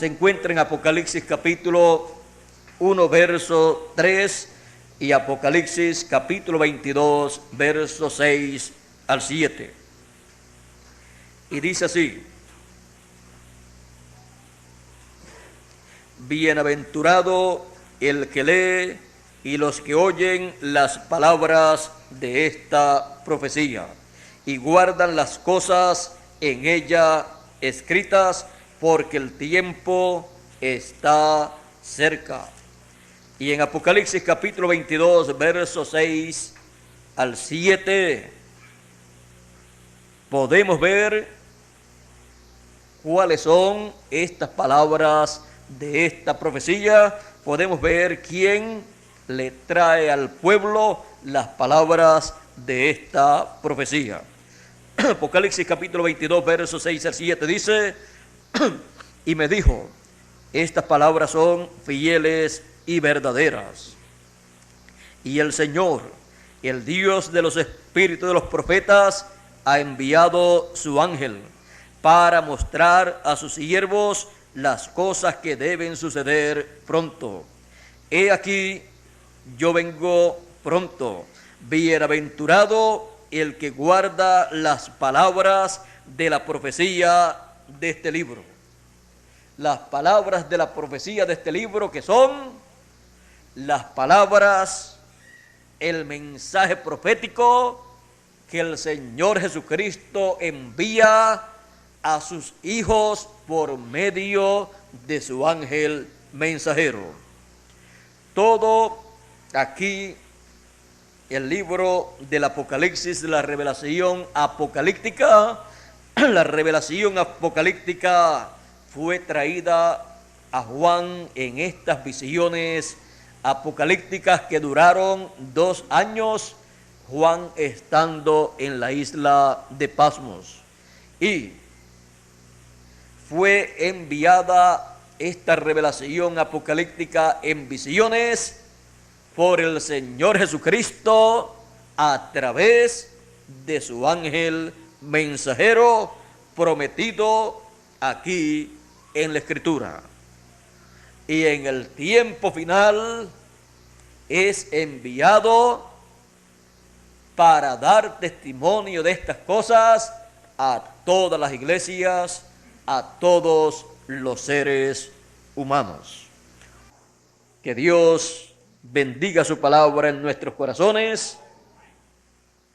se encuentra en Apocalipsis capítulo 1, verso 3 y Apocalipsis capítulo 22, verso 6 al 7. Y dice así: bienaventurado el que lee y los que oyen las palabras de esta profecía y guardan las cosas en ella escritas, porque el tiempo está cerca. Y en Apocalipsis capítulo 22, versos 6 al 7, podemos ver cuáles son estas palabras de esta profecía. Podemos ver quién le trae al pueblo las palabras de esta profecía. Apocalipsis capítulo 22, versos 6 al 7 dice: y me dijo, estas palabras son fieles y verdaderas. Y el Señor, el Dios de los espíritus de los profetas, ha enviado su ángel para mostrar a sus siervos las cosas que deben suceder pronto. He aquí, yo vengo pronto. Bienaventurado el que guarda las palabras de la profecía de este libro. Las palabras de la profecía de este libro, que son las palabras, el mensaje profético que el Señor Jesucristo envía a sus hijos por medio de su ángel mensajero. Todo aquí, el libro del Apocalipsis, la revelación apocalíptica, la revelación apocalíptica fue traída a Juan en estas visiones apocalípticas que duraron 2 años, Juan estando en la isla de Patmos. Y fue enviada esta revelación apocalíptica en visiones por el Señor Jesucristo a través de su ángel mensajero prometido aquí en la Escritura. Y en el tiempo final es enviado para dar testimonio de estas cosas a todas las iglesias, a todos los seres humanos. Que Dios bendiga su palabra en nuestros corazones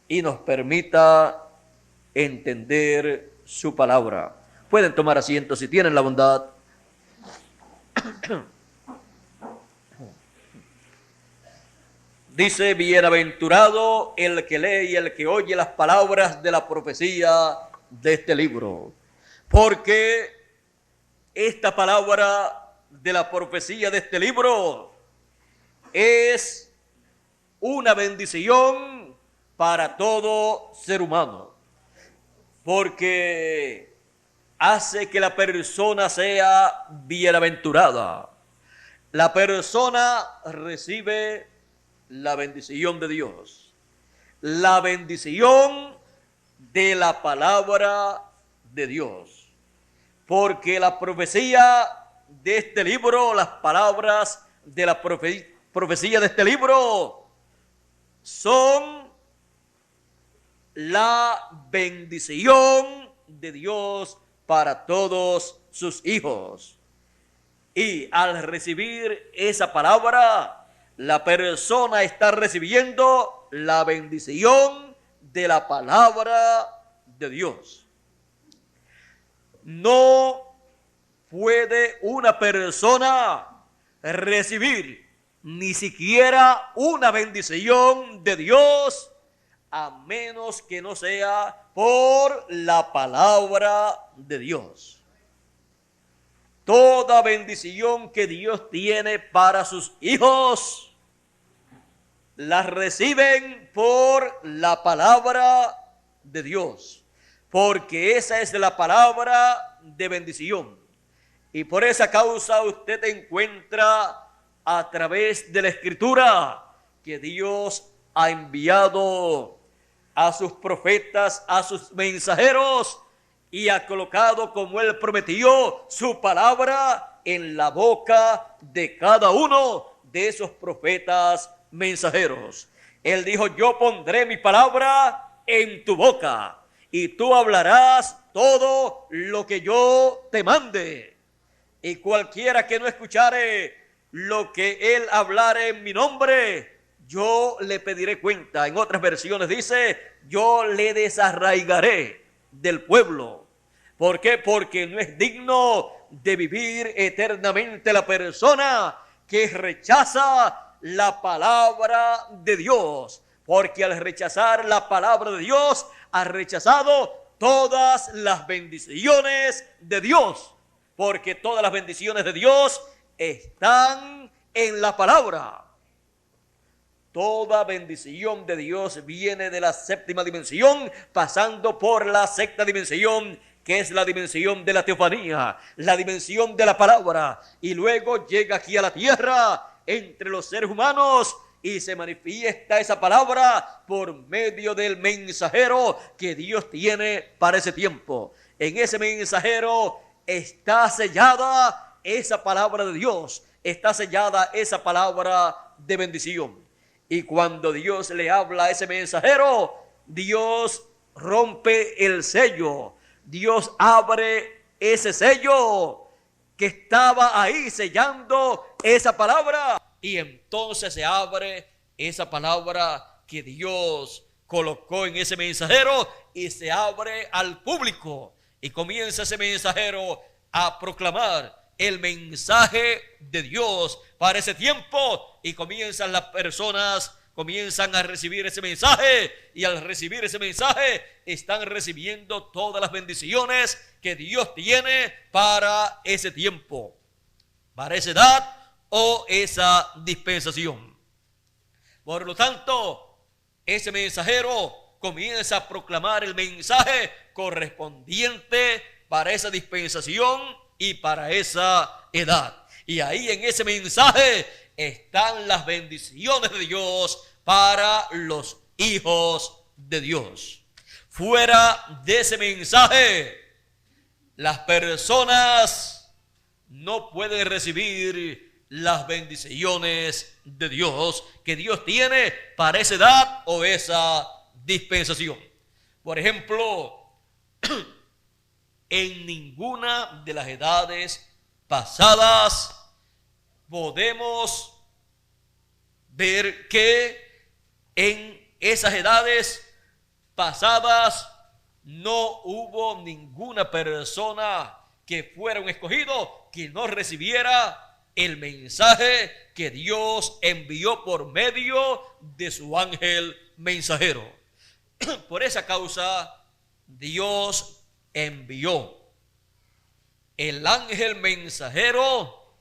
y nos permita entender su palabra. Pueden tomar asiento si tienen la bondad. Dice: bienaventurado el que lee y el que oye las palabras de la profecía de este libro, porque esta palabra de la profecía de este libro es una bendición para todo ser humano, porque hace que la persona sea bienaventurada. La persona recibe la bendición de Dios, la bendición de la palabra de Dios, porque la profecía de este libro, las palabras de la profecía de este libro son la bendición de Dios para todos sus hijos. Y al recibir esa palabra, la persona está recibiendo la bendición de la palabra de Dios. No puede una persona recibir ni siquiera una bendición de Dios a menos que no sea por la palabra de Dios. Toda bendición que Dios tiene para sus hijos la reciben por la palabra de Dios, porque esa es la palabra de bendición. Y por esa causa usted encuentra a través de la Escritura que Dios ha enviado a sus profetas, a sus mensajeros, y ha colocado, como Él prometió, su palabra en la boca de cada uno de esos profetas mensajeros. Él dijo: yo pondré mi palabra en tu boca y tú hablarás todo lo que yo te mande. Y cualquiera que no escuchare lo que él hablare en mi nombre, yo le pediré cuenta. En otras versiones dice: yo le desarraigaré del pueblo. ¿Por qué? Porque no es digno de vivir eternamente la persona que rechaza la palabra de Dios. Porque al rechazar la palabra de Dios, ha rechazado todas las bendiciones de Dios. Porque todas las bendiciones de Dios están en la palabra. Toda bendición de Dios viene de la séptima dimensión, pasando por la sexta dimensión, que es la dimensión de la teofanía, la dimensión de la palabra, y luego llega aquí a la tierra entre los seres humanos y se manifiesta esa palabra por medio del mensajero que Dios tiene para ese tiempo. En ese mensajero está sellada esa palabra de Dios, está sellada esa palabra de bendición. Y cuando Dios le habla a ese mensajero, Dios rompe el sello. Dios abre ese sello que estaba ahí sellando esa palabra. Y entonces se abre esa palabra que Dios colocó en ese mensajero y se abre al público. Y comienza ese mensajero a proclamar el mensaje de Dios para ese tiempo, y comienzan las personas, comienzan a recibir ese mensaje, y al recibir ese mensaje están recibiendo todas las bendiciones que Dios tiene para ese tiempo, para esa edad o esa dispensación. Por lo tanto, ese mensajero comienza a proclamar el mensaje correspondiente para esa dispensación y para esa edad. Y ahí en ese mensaje están las bendiciones de Dios para los hijos de Dios. Fuera de ese mensaje, las personas no pueden recibir las bendiciones de Dios que Dios tiene para esa edad o esa dispensación. Por ejemplo, en ninguna de las edades pasadas podemos ver que en esas edades pasadas no hubo ninguna persona que fuera un escogido que no recibiera el mensaje que Dios envió por medio de su ángel mensajero. Por esa causa, Dios envió el ángel mensajero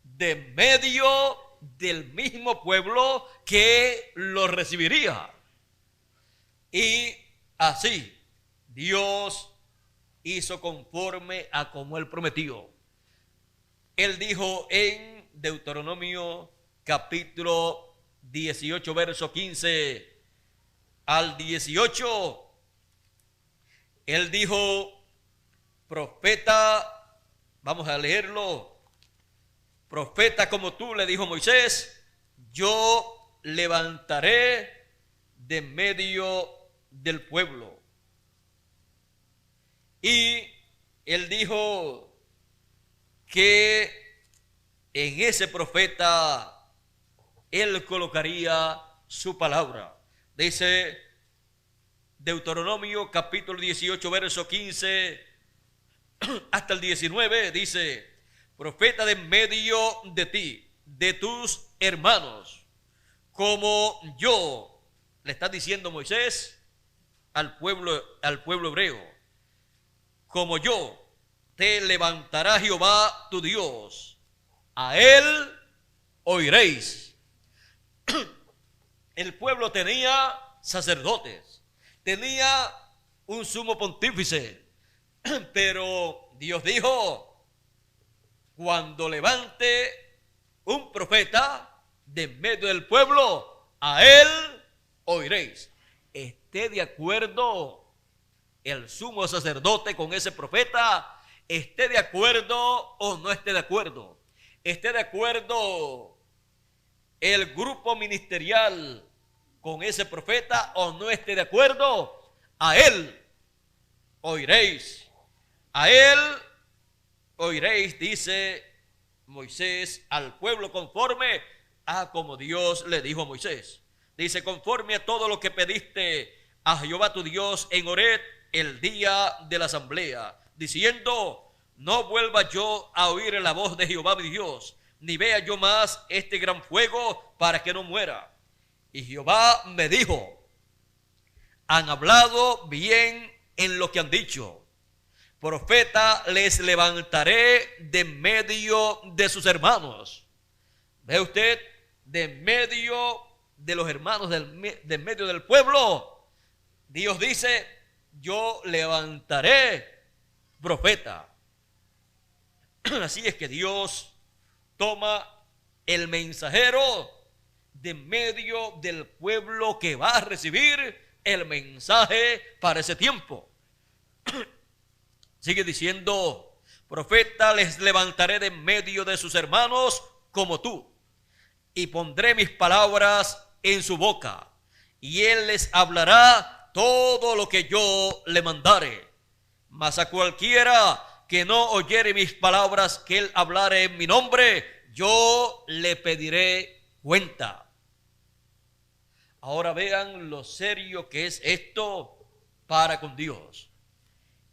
de medio del mismo pueblo que lo recibiría. Y así Dios hizo conforme a como él prometió. Él dijo en Deuteronomio capítulo 18, verso 15 al 18, él dijo: profeta, vamos a leerlo, profeta como tú, le dijo Moisés, yo levantaré de medio del pueblo. Y él dijo que en ese profeta él colocaría su palabra. Dice Deuteronomio capítulo 18, verso 15 hasta el 19, dice: profeta de medio de ti, de tus hermanos, como yo, le está diciendo Moisés al pueblo hebreo, como yo te levantará Jehová tu Dios, a él oiréis. El pueblo tenía sacerdotes, tenía un sumo pontífice, pero Dios dijo: cuando levante un profeta de medio del pueblo, a él oiréis. Esté de acuerdo el sumo sacerdote con ese profeta, esté de acuerdo o no esté de acuerdo, esté de acuerdo el grupo ministerial con ese profeta o no esté de acuerdo, a él oiréis. A él oiréis, dice Moisés, al pueblo conforme a como Dios le dijo a Moisés. Dice, conforme a todo lo que pediste a Jehová tu Dios en Horeb el día de la asamblea, diciendo, no vuelva yo a oír la voz de Jehová mi Dios, ni vea yo más este gran fuego para que no muera. Y Jehová me dijo, han hablado bien en lo que han dicho. Profeta les levantaré de medio de sus hermanos. ¿Ve usted? De medio de los hermanos, de medio del pueblo. Dios dice, yo levantaré profeta. Así es que Dios toma el mensajero de medio del pueblo que va a recibir el mensaje para ese tiempo. Sigue diciendo, profeta les levantaré de medio de sus hermanos como tú, y pondré mis palabras en su boca, y él les hablará todo lo que yo le mandare. Mas a cualquiera que no oyere mis palabras que él hablare en mi nombre, yo le pediré cuenta. Ahora vean lo serio que es esto para con Dios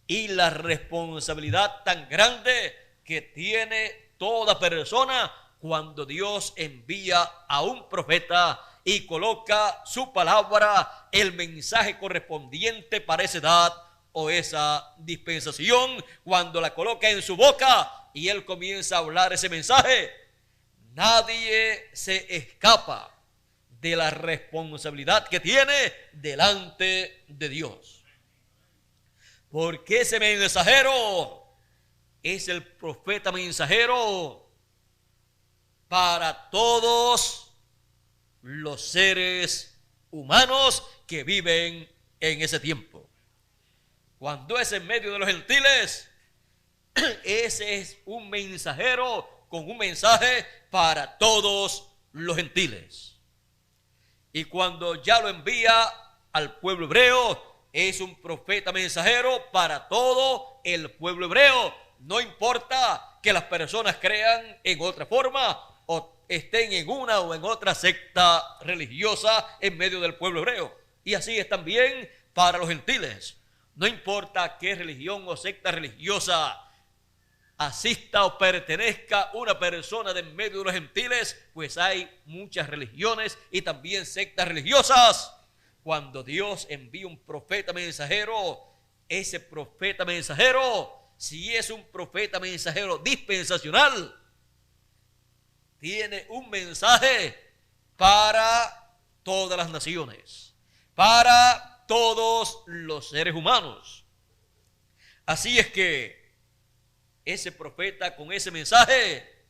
y la responsabilidad tan grande que tiene toda persona cuando Dios envía a un profeta y coloca su palabra, el mensaje correspondiente para esa edad o esa dispensación, cuando la coloca en su boca y él comienza a hablar ese mensaje. Nadie se escapa de la responsabilidad que tiene delante de Dios. Porque ese mensajero es el profeta mensajero para todos los seres humanos que viven en ese tiempo. Cuando es en medio de los gentiles, ese es un mensajero con un mensaje para todos los gentiles. Y cuando ya lo envía al pueblo hebreo, es un profeta mensajero para todo el pueblo hebreo. No importa que las personas crean en otra forma o estén en una o en otra secta religiosa en medio del pueblo hebreo. Y así es también para los gentiles. No importa qué religión o secta religiosa asista o pertenezca una persona de en medio de los gentiles, pues hay muchas religiones y también sectas religiosas. Cuando Dios envía un profeta mensajero, ese profeta mensajero, si es un profeta mensajero dispensacional, tiene un mensaje para todas las naciones, para todos los seres humanos. Así es que ese profeta con ese mensaje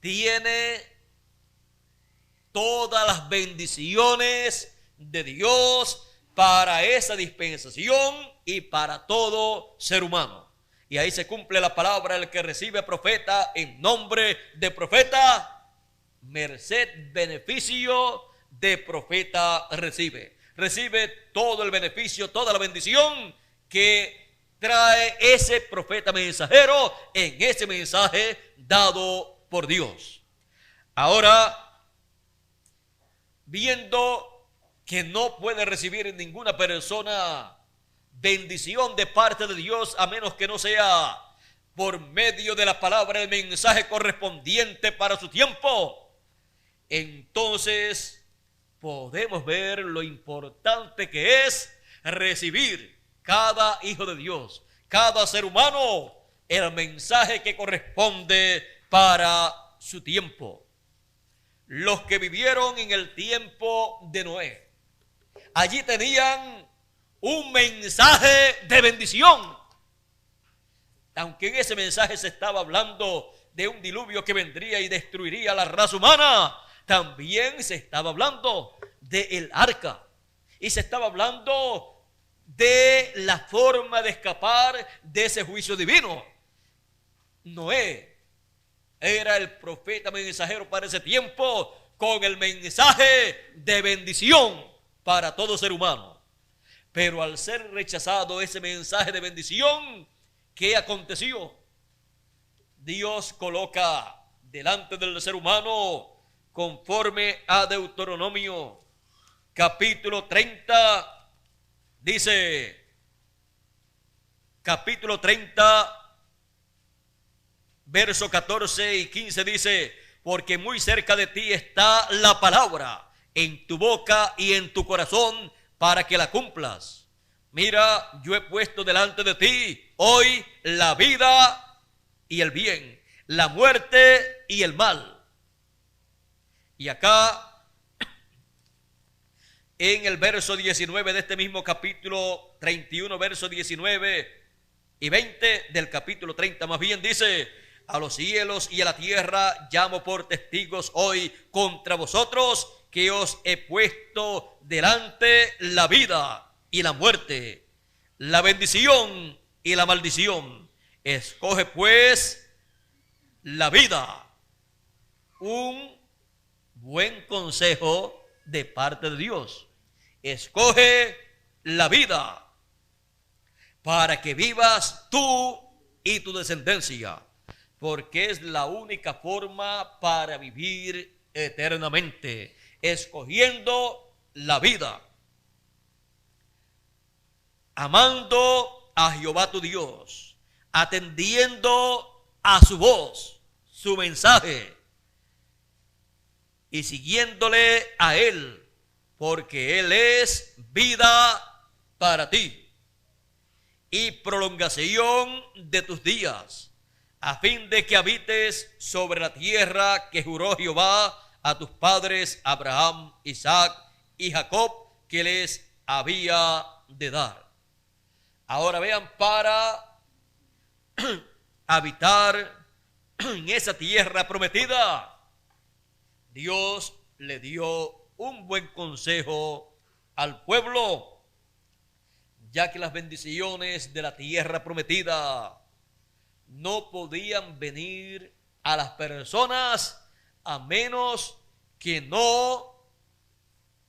tiene todas las bendiciones de Dios para esa dispensación y para todo ser humano. Y ahí se cumple la palabra: el que recibe profeta en nombre de profeta, merced, beneficio de profeta recibe. Recibe todo el beneficio, toda la bendición que trae ese profeta mensajero en ese mensaje dado por Dios. Ahora, viendo que no puede recibir ninguna persona bendición de parte de Dios a menos que no sea por medio de la palabra, el mensaje correspondiente para su tiempo, entonces podemos ver lo importante que es recibir cada hijo de Dios, cada ser humano, el mensaje que corresponde para su tiempo. Los que vivieron en el tiempo de Noé, allí tenían un mensaje de bendición. Aunque en ese mensaje se estaba hablando de un diluvio que vendría y destruiría la raza humana, también se estaba hablando del arca. Y se estaba hablando de la forma de escapar de ese juicio divino. Noé era el profeta mensajero para ese tiempo, con el mensaje de bendición para todo ser humano. Pero al ser rechazado ese mensaje de bendición, ¿qué aconteció? Dios coloca delante del ser humano, conforme a Deuteronomio capítulo 30, dice, capítulo 30, verso 14 y 15 dice: porque muy cerca de ti está la palabra, en tu boca y en tu corazón, para que la cumplas. Mira, yo he puesto delante de ti hoy la vida y el bien, la muerte y el mal. Y acá, en el verso 19 de este mismo capítulo 31, verso 19 y 20 del capítulo 30, más bien dice: a los cielos y a la tierra llamo por testigos hoy contra vosotros, que os he puesto delante la vida y la muerte, la bendición y la maldición. Escoge pues la vida. Un buen consejo de parte de Dios. Escoge la vida para que vivas tú y tu descendencia, porque es la única forma para vivir eternamente, escogiendo la vida, amando a Jehová tu Dios, atendiendo a su voz, su mensaje, y siguiéndole a Él, porque Él es vida para ti y prolongación de tus días, a fin de que habites sobre la tierra que juró Jehová a tus padres Abraham, Isaac y Jacob, que les había de dar. Ahora vean, para habitar en esa tierra prometida, Dios le dio un buen consejo al pueblo, ya que las bendiciones de la tierra prometida no podían venir a las personas a menos que no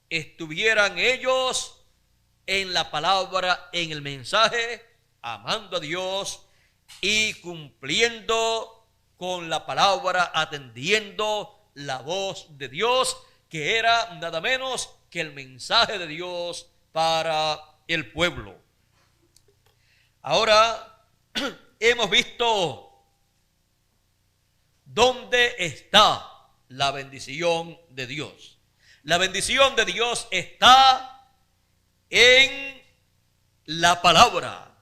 estuvieran ellos en la palabra, en el mensaje, amando a Dios y cumpliendo con la palabra, atendiendo la voz de Dios, que era nada menos que el mensaje de Dios para el pueblo. Ahora hemos visto dónde está la bendición de Dios. La bendición de Dios está en la palabra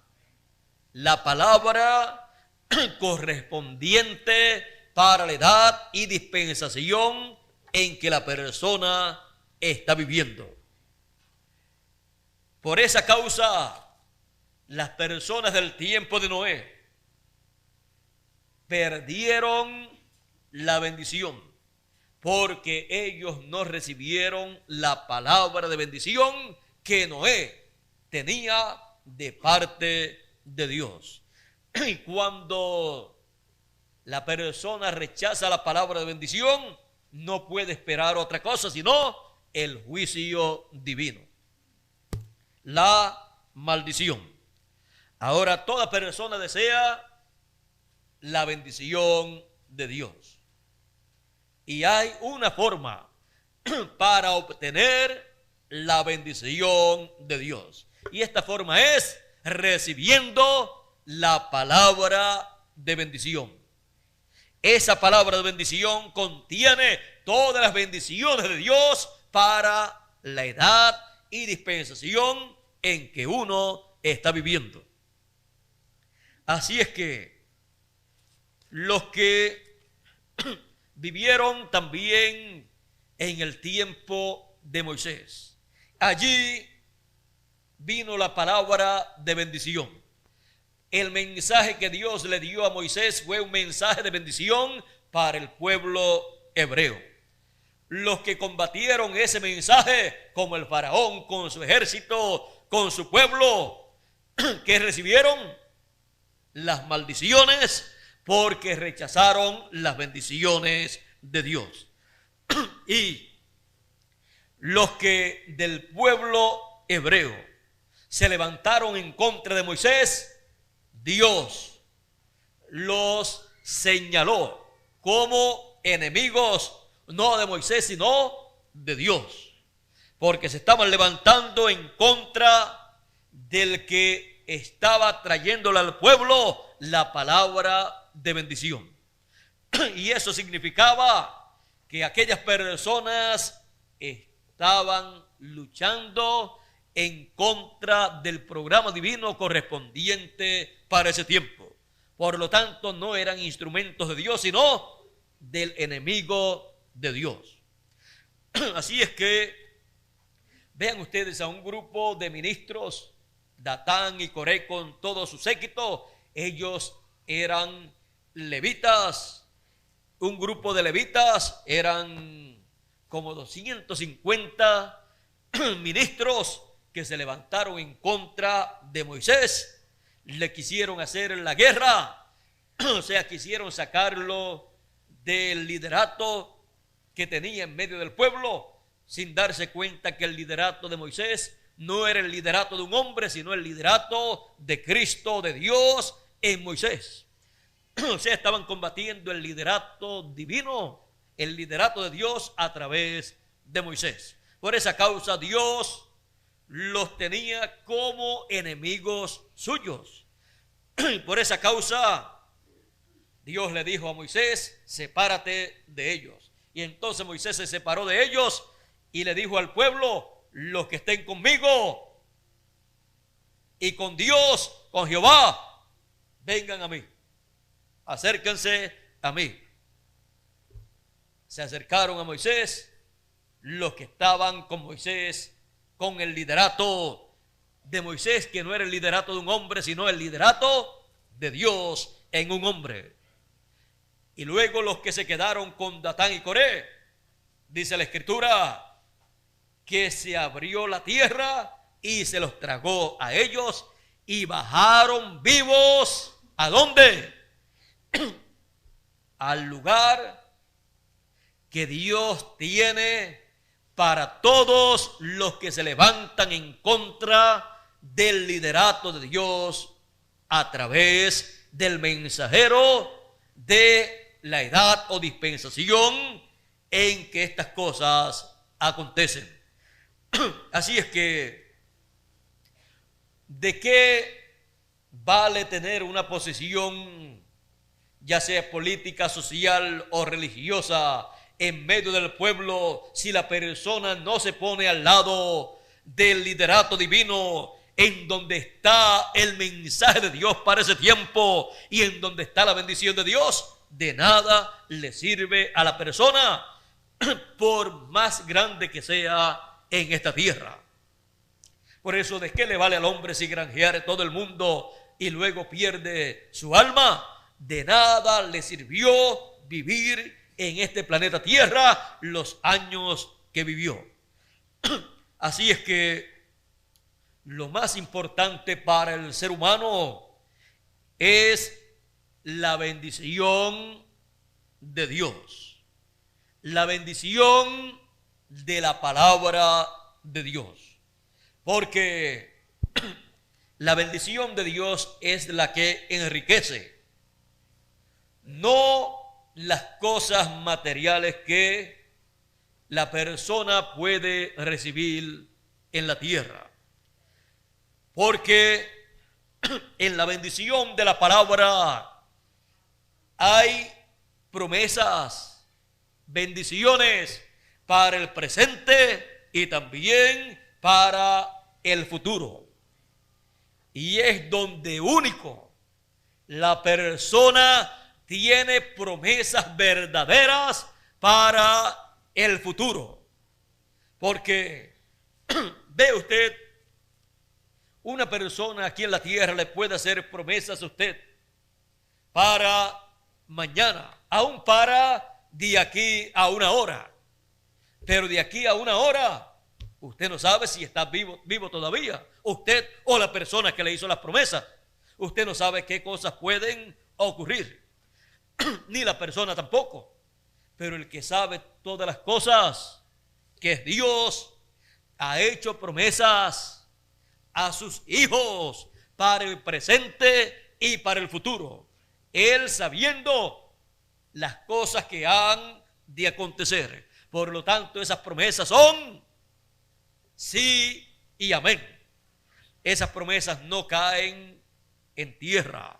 correspondiente para la edad y dispensación en que la persona está viviendo. Por esa causa, las personas del tiempo de Noé perdieron la bendición, porque ellos no recibieron la palabra de bendición que Noé tenía de parte de Dios. Y cuando la persona rechaza la palabra de bendición, no puede esperar otra cosa sino el juicio divino, la maldición. Ahora toda persona desea la bendición de Dios, y hay una forma para obtener la bendición de Dios, y esta forma es recibiendo la palabra de bendición. Esa palabra de bendición contiene todas las bendiciones de Dios para la edad y dispensación en que uno está viviendo. Así es que los que vivieron también en el tiempo de Moisés, allí vino la palabra de bendición. El mensaje que Dios le dio a Moisés fue un mensaje de bendición para el pueblo hebreo. Los que combatieron ese mensaje, como el faraón con su ejército, con su pueblo, que recibieron las maldiciones porque rechazaron las bendiciones de Dios. Y los que del pueblo hebreo se levantaron en contra de Moisés, Dios los señaló como enemigos, no de Moisés, sino de Dios, porque se estaban levantando en contra del que estaba trayéndole al pueblo la palabra de bendición. Y eso significaba que aquellas personas estaban luchando en contra del programa divino correspondiente para ese tiempo. Por lo tanto, no eran instrumentos de Dios, sino del enemigo de Dios. Así es que vean ustedes a un grupo de ministros, Datán y Coré con todo su séquito. Ellos eran levitas. Un grupo de levitas, eran como 250 ministros que se levantaron en contra de Moisés. Le quisieron hacer la guerra, o sea, quisieron sacarlo del liderato que tenía en medio del pueblo, sin darse cuenta que el liderato de Moisés no era el liderato de un hombre, sino el liderato de Cristo, de Dios en Moisés. O sea, estaban combatiendo el liderato divino, el liderato de Dios a través de Moisés. Por esa causa Dios los tenía como enemigos suyos. Por esa causa Dios le dijo a Moisés: sepárate de ellos. Y entonces Moisés se separó de ellos y le dijo al pueblo: los que estén conmigo y con Dios, con Jehová, vengan a mí, acérquense a mí. Se acercaron a Moisés los que estaban con Moisés, con el liderato de Moisés, que no era el liderato de un hombre, sino el liderato de Dios en un hombre. Y luego los que se quedaron con Datán y Coré, dice la Escritura, que se abrió la tierra y se los tragó a ellos, y bajaron vivos, ¿a dónde? Al lugar que Dios tiene para todos los que se levantan en contra del liderato de Dios a través del mensajero de la edad o dispensación en que estas cosas acontecen. Así es que, ¿de qué vale tener una posición, ya sea política, social o religiosa, en medio del pueblo, si la persona no se pone al lado del liderato divino, en donde está el mensaje de Dios para ese tiempo y en donde está la bendición de Dios? De nada le sirve a la persona, por más grande que sea en esta tierra. Por eso, ¿de qué le vale al hombre si granjeare todo el mundo y luego pierde su alma? De nada le sirvió vivir en este planeta Tierra los años que vivió. Así es que lo más importante para el ser humano es la bendición de Dios, la bendición de la palabra de Dios, porque la bendición de Dios es la que enriquece, no las cosas materiales que la persona puede recibir en la tierra. Porque en la bendición de la palabra hay promesas, bendiciones para el presente y también para el futuro. Y es donde único la persona tiene promesas verdaderas para el futuro. Porque ve usted, una persona aquí en la tierra le puede hacer promesas a usted para mañana, aún para de aquí a una hora. Pero de aquí a una hora, usted no sabe si está vivo todavía. Usted o la persona que le hizo las promesas. Usted no sabe qué cosas pueden ocurrir. ni la persona tampoco. Pero el que sabe todas las cosas, que es Dios, ha hecho promesas a sus hijos para el presente y para el futuro. Él sabiendo las cosas que han de acontecer. Por lo tanto, esas promesas son sí y amén. Esas promesas no caen en tierra.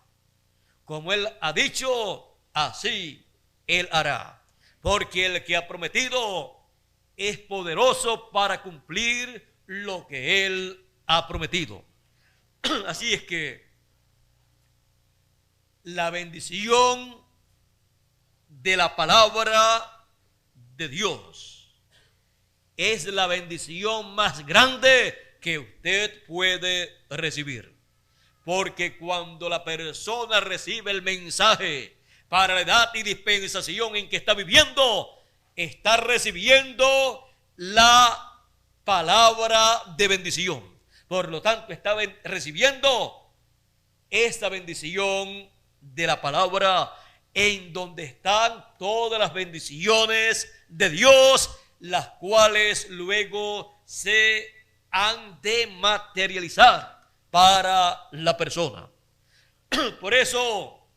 Como Él ha dicho, así Él hará. Porque el que ha prometido es poderoso para cumplir lo que Él ha prometido. Así es que la bendición de la palabra de Dios es la bendición más grande que usted puede recibir. Porque cuando la persona recibe el mensaje para la edad y dispensación en que está viviendo, está recibiendo la palabra de bendición. Por lo tanto, está recibiendo esta bendición de la palabra, en donde están todas las bendiciones de Dios, las cuales luego se han de materializar para la persona. Por eso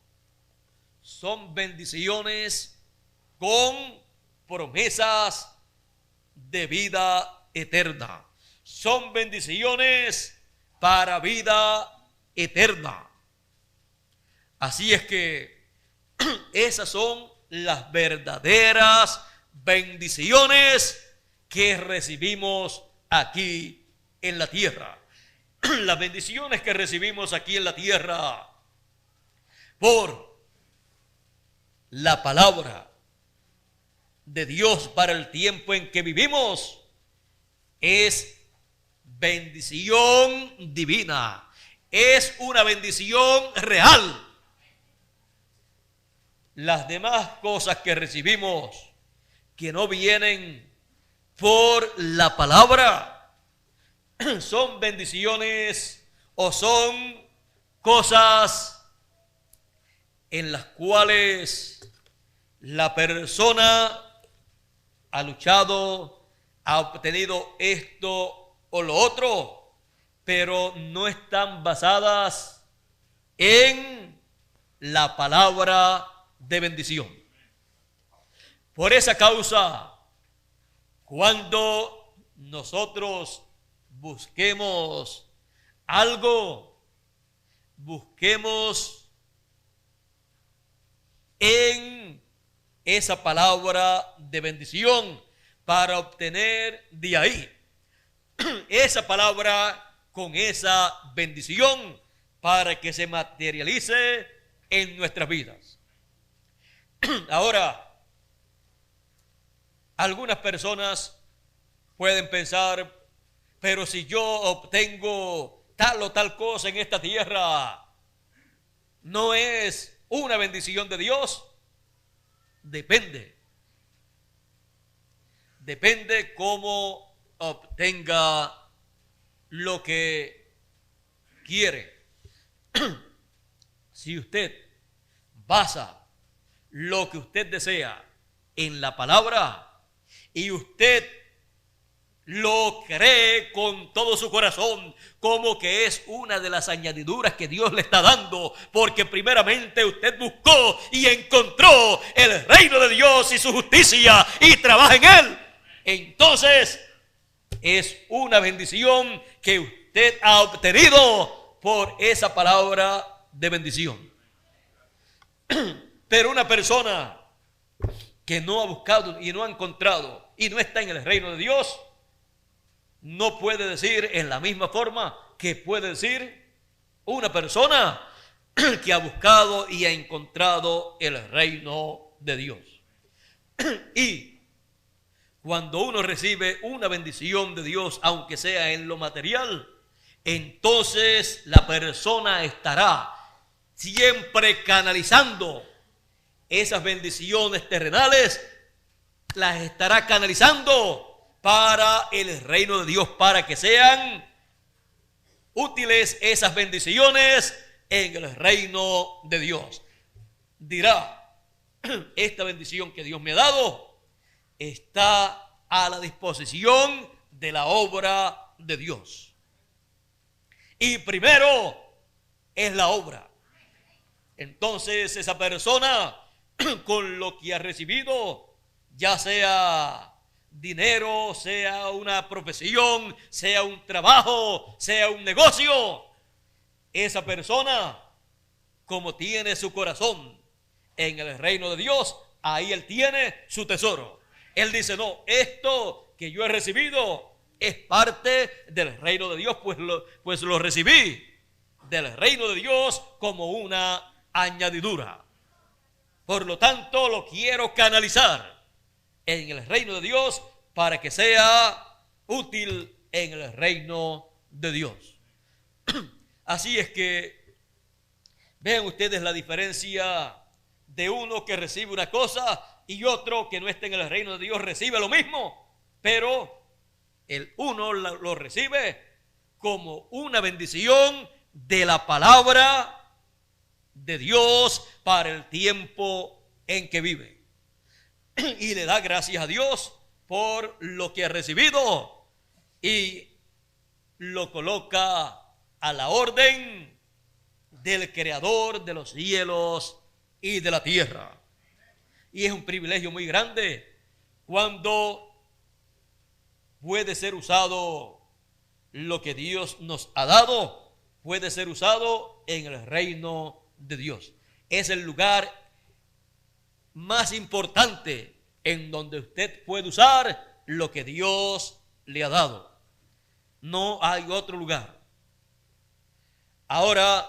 son bendiciones con promesas de vida eterna. Son bendiciones para vida eterna. Así es que esas son las verdaderas bendiciones que recibimos aquí en la tierra. Las bendiciones que recibimos aquí en la tierra por la palabra de Dios para el tiempo en que vivimos es bendición divina, es una bendición real. Las demás cosas que recibimos que no vienen por la palabra son bendiciones o son cosas en las cuales la persona ha luchado, ha obtenido esto o lo otro, pero no están basadas en la palabra de bendición. Por esa causa, cuando nosotros busquemos algo, busquemos en esa palabra de bendición para obtener de ahí esa palabra con esa bendición para que se materialice en nuestras vidas. Ahora, algunas personas pueden pensar, pero si yo obtengo tal o tal cosa en esta tierra, ¿no es una bendición de Dios? Depende. Depende cómo obtenga lo que quiere. Si usted basa lo que usted desea en la palabra y usted lo cree con todo su corazón como que es una de las añadiduras que Dios le está dando, porque primeramente usted buscó y encontró el reino de Dios y su justicia y trabaja en él, entonces es una bendición que usted ha obtenido por esa palabra de bendición. Pero una persona que no ha buscado y no ha encontrado y no está en el reino de Dios, no puede decir en la misma forma que puede decir una persona que ha buscado y ha encontrado el reino de Dios. Y cuando uno recibe una bendición de Dios, aunque sea en lo material, entonces la persona estará siempre canalizando esas bendiciones terrenales, las estará canalizando para el reino de Dios, para que sean útiles esas bendiciones en el reino de Dios. Dirá, esta bendición que Dios me ha dado está a la disposición de la obra de Dios. Y primero es la obra. Entonces esa persona con lo que ha recibido, ya sea dinero, sea una profesión, sea un trabajo, sea un negocio, esa persona, como tiene su corazón en el reino de Dios, ahí él tiene su tesoro. Él dice, no, esto que yo he recibido es parte del reino de Dios, pues lo recibí del reino de Dios como una añadidura. Por lo tanto, lo quiero canalizar en el reino de Dios para que sea útil en el reino de Dios. Así es que vean ustedes la diferencia de uno que recibe una cosa y otro que no está en el reino de Dios recibe lo mismo, pero el uno lo recibe como una bendición de la palabra de Dios para el tiempo en que vive. Y le da gracias a Dios por lo que ha recibido y lo coloca a la orden del Creador de los cielos y de la tierra. Y es un privilegio muy grande cuando puede ser usado lo que Dios nos ha dado, puede ser usado en el reino de Dios. Es el lugar más importante en donde usted puede usar lo que Dios le ha dado. No hay otro lugar. Ahora,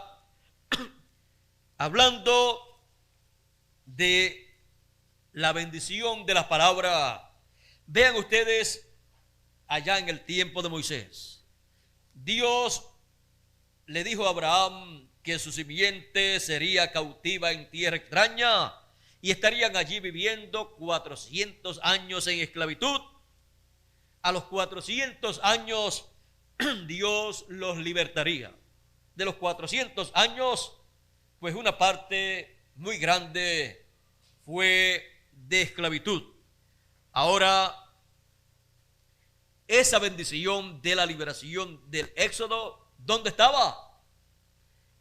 hablando de la bendición de la palabra, vean ustedes allá en el tiempo de Moisés. Dios le dijo a Abraham que su simiente sería cautiva en tierra extraña y estarían allí viviendo 400 años en esclavitud. A los 400 años Dios los libertaría. De los 400 años, pues una parte muy grande fue de esclavitud. Ahora, esa bendición de la liberación del Éxodo, ¿dónde estaba?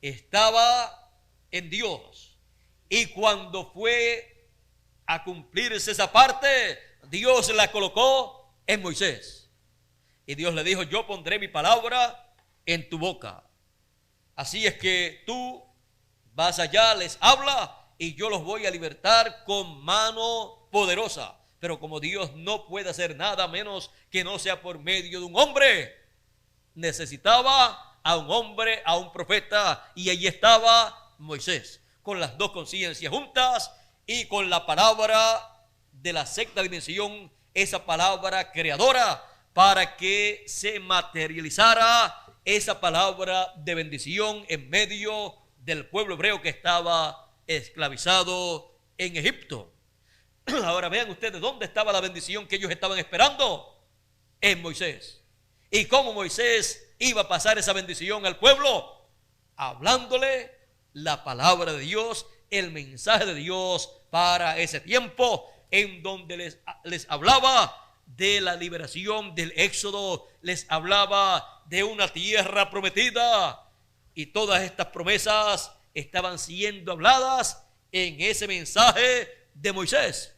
Estaba en Dios. Y cuando fue a cumplirse esa parte, Dios la colocó en Moisés. Y Dios le dijo, yo pondré mi palabra en tu boca. Así es que tú vas allá, les habla y yo los voy a libertar con mano poderosa. Pero como Dios no puede hacer nada menos que no sea por medio de un hombre, necesitaba a un hombre, a un profeta, y allí estaba Moisés, con las dos conciencias juntas y con la palabra de la sexta dimensión, esa palabra creadora, para que se materializara esa palabra de bendición en medio del pueblo hebreo que estaba esclavizado en Egipto. Ahora vean ustedes dónde estaba la bendición que ellos estaban esperando, en Moisés. Y cómo Moisés iba a pasar esa bendición al pueblo, hablándole la palabra de Dios, el mensaje de Dios para ese tiempo, en donde les hablaba de la liberación del Éxodo, les hablaba de una tierra prometida, y todas estas promesas estaban siendo habladas en ese mensaje de Moisés,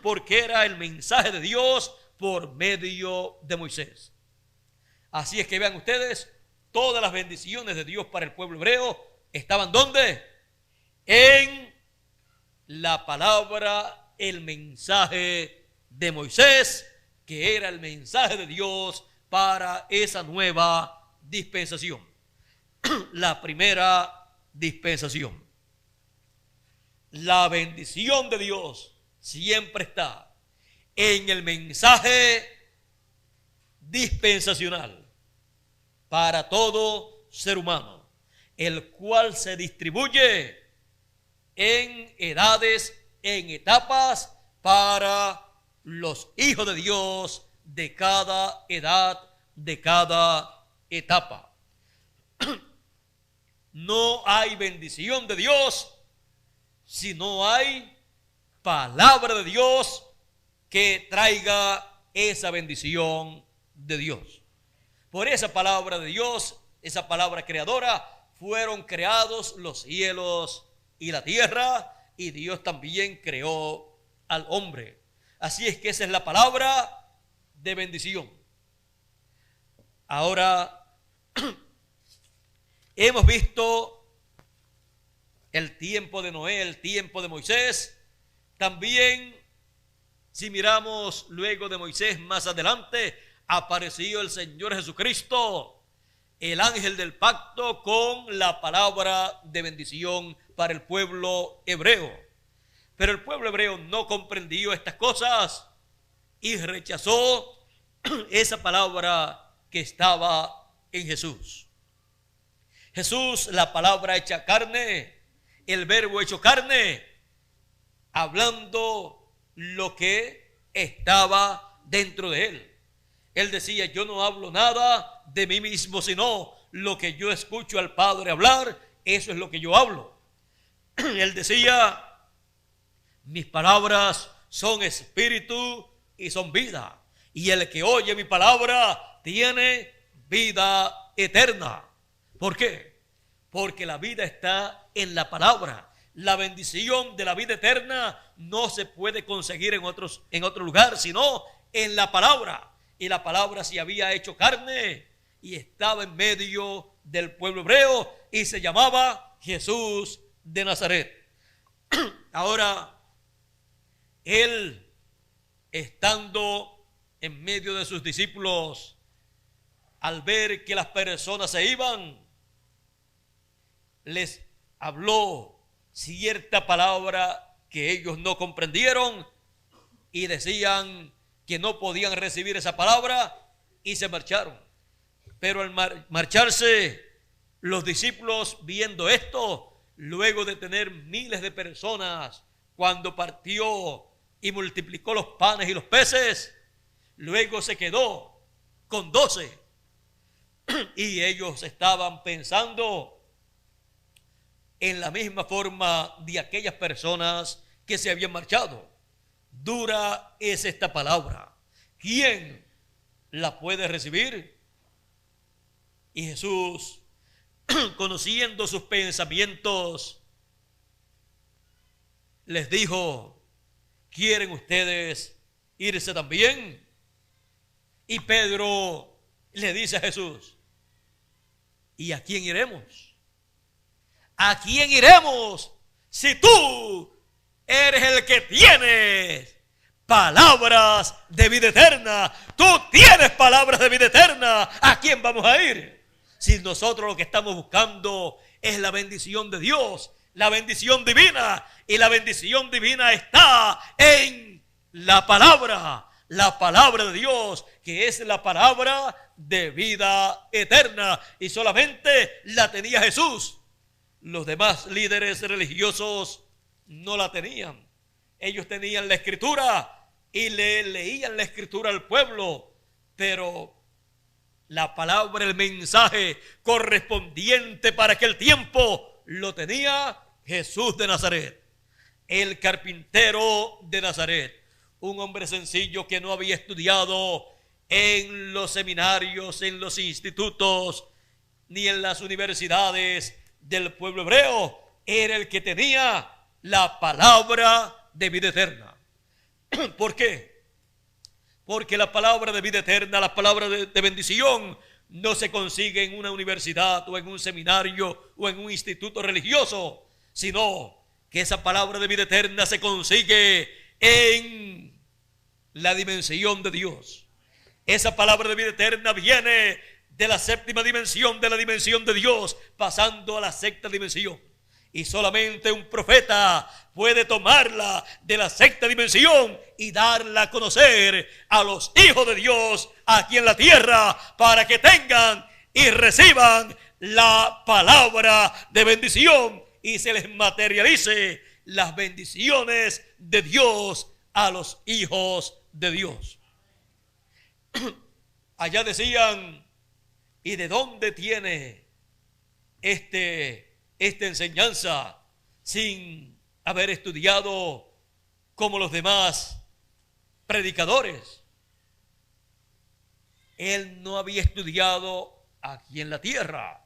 porque era el mensaje de Dios por medio de Moisés. Así es que vean ustedes, todas las bendiciones de Dios para el pueblo hebreo estaban ¿dónde? En la palabra, el mensaje de Moisés, que era el mensaje de Dios para esa nueva dispensación. La primera dispensación. La bendición de Dios siempre está en el mensaje dispensacional para todo ser humano, el cual se distribuye en edades, en etapas para los hijos de Dios de cada edad, de cada etapa. No hay bendición de Dios si no hay palabra de Dios que traiga esa bendición de Dios. Por esa palabra de Dios, esa palabra creadora, fueron creados los cielos y la tierra, y Dios también creó al hombre. Así es que esa es la palabra de bendición. Ahora, hemos visto el tiempo de Noé, el tiempo de Moisés. También, si miramos luego de Moisés más adelante, apareció el Señor Jesucristo, el ángel del pacto, con la palabra de bendición para el pueblo hebreo. Pero el pueblo hebreo no comprendió estas cosas y rechazó esa palabra que estaba en Jesús. Jesús, la palabra hecha carne, el verbo hecho carne, hablando lo que estaba dentro de él. Él decía: yo no hablo nada de mí mismo, sino lo que yo escucho al Padre hablar, eso es lo que yo hablo. Él decía: mis palabras son espíritu y son vida, y el que oye mi palabra tiene vida eterna. ¿Por qué? Porque la vida está en la palabra. La bendición de la vida eterna no se puede conseguir en otro lugar, sino en la palabra. Y la palabra se había hecho carne y estaba en medio del pueblo hebreo y se llamaba Jesús de Nazaret. Ahora, él, estando en medio de sus discípulos, al ver que las personas se iban, les habló cierta palabra que ellos no comprendieron y decían que no podían recibir esa palabra y se marcharon. Pero al marcharse, los discípulos, viendo esto, luego de tener miles de personas, cuando partió y multiplicó los panes y los peces, luego se quedó con 12. Y ellos estaban pensando en la misma forma de aquellas personas que se habían marchado. Dura es esta palabra, ¿quién la puede recibir? Y Jesús, conociendo sus pensamientos, les dijo: ¿quieren ustedes irse también? Y Pedro le dice a Jesús: ¿y a quién iremos? ¿A quién iremos si tú eres el que tienes palabras de vida eterna? Tú tienes palabras de vida eterna. ¿A quién vamos a ir? Si nosotros lo que estamos buscando es la bendición de Dios, la bendición divina, y la bendición divina está en la palabra de Dios, que es la palabra de vida eterna, y solamente la tenía Jesús. Los demás líderes religiosos no la tenían. Ellos tenían la escritura y le leían la escritura al pueblo, pero la palabra, el mensaje correspondiente para aquel tiempo lo tenía Jesús de Nazaret, el carpintero de Nazaret, un hombre sencillo que no había estudiado en los seminarios, en los institutos, ni en las universidades del pueblo hebreo. Era el que tenía la palabra de vida eterna. ¿Por qué? Porque la palabra de vida eterna, la palabra de bendición, no se consigue en una universidad o en un seminario o en un instituto religioso, sino que esa palabra de vida eterna se consigue en la dimensión de Dios. Esa palabra de vida eterna viene de la séptima dimensión, de la dimensión de Dios, pasando a la sexta dimensión. Y solamente un profeta puede tomarla de la sexta dimensión y darla a conocer a los hijos de Dios aquí en la tierra, para que tengan y reciban la palabra de bendición y se les materialice las bendiciones de Dios a los hijos de Dios. Allá decían: ¿y de dónde tiene esta enseñanza sin haber estudiado como los demás predicadores. Él no había estudiado aquí en la tierra.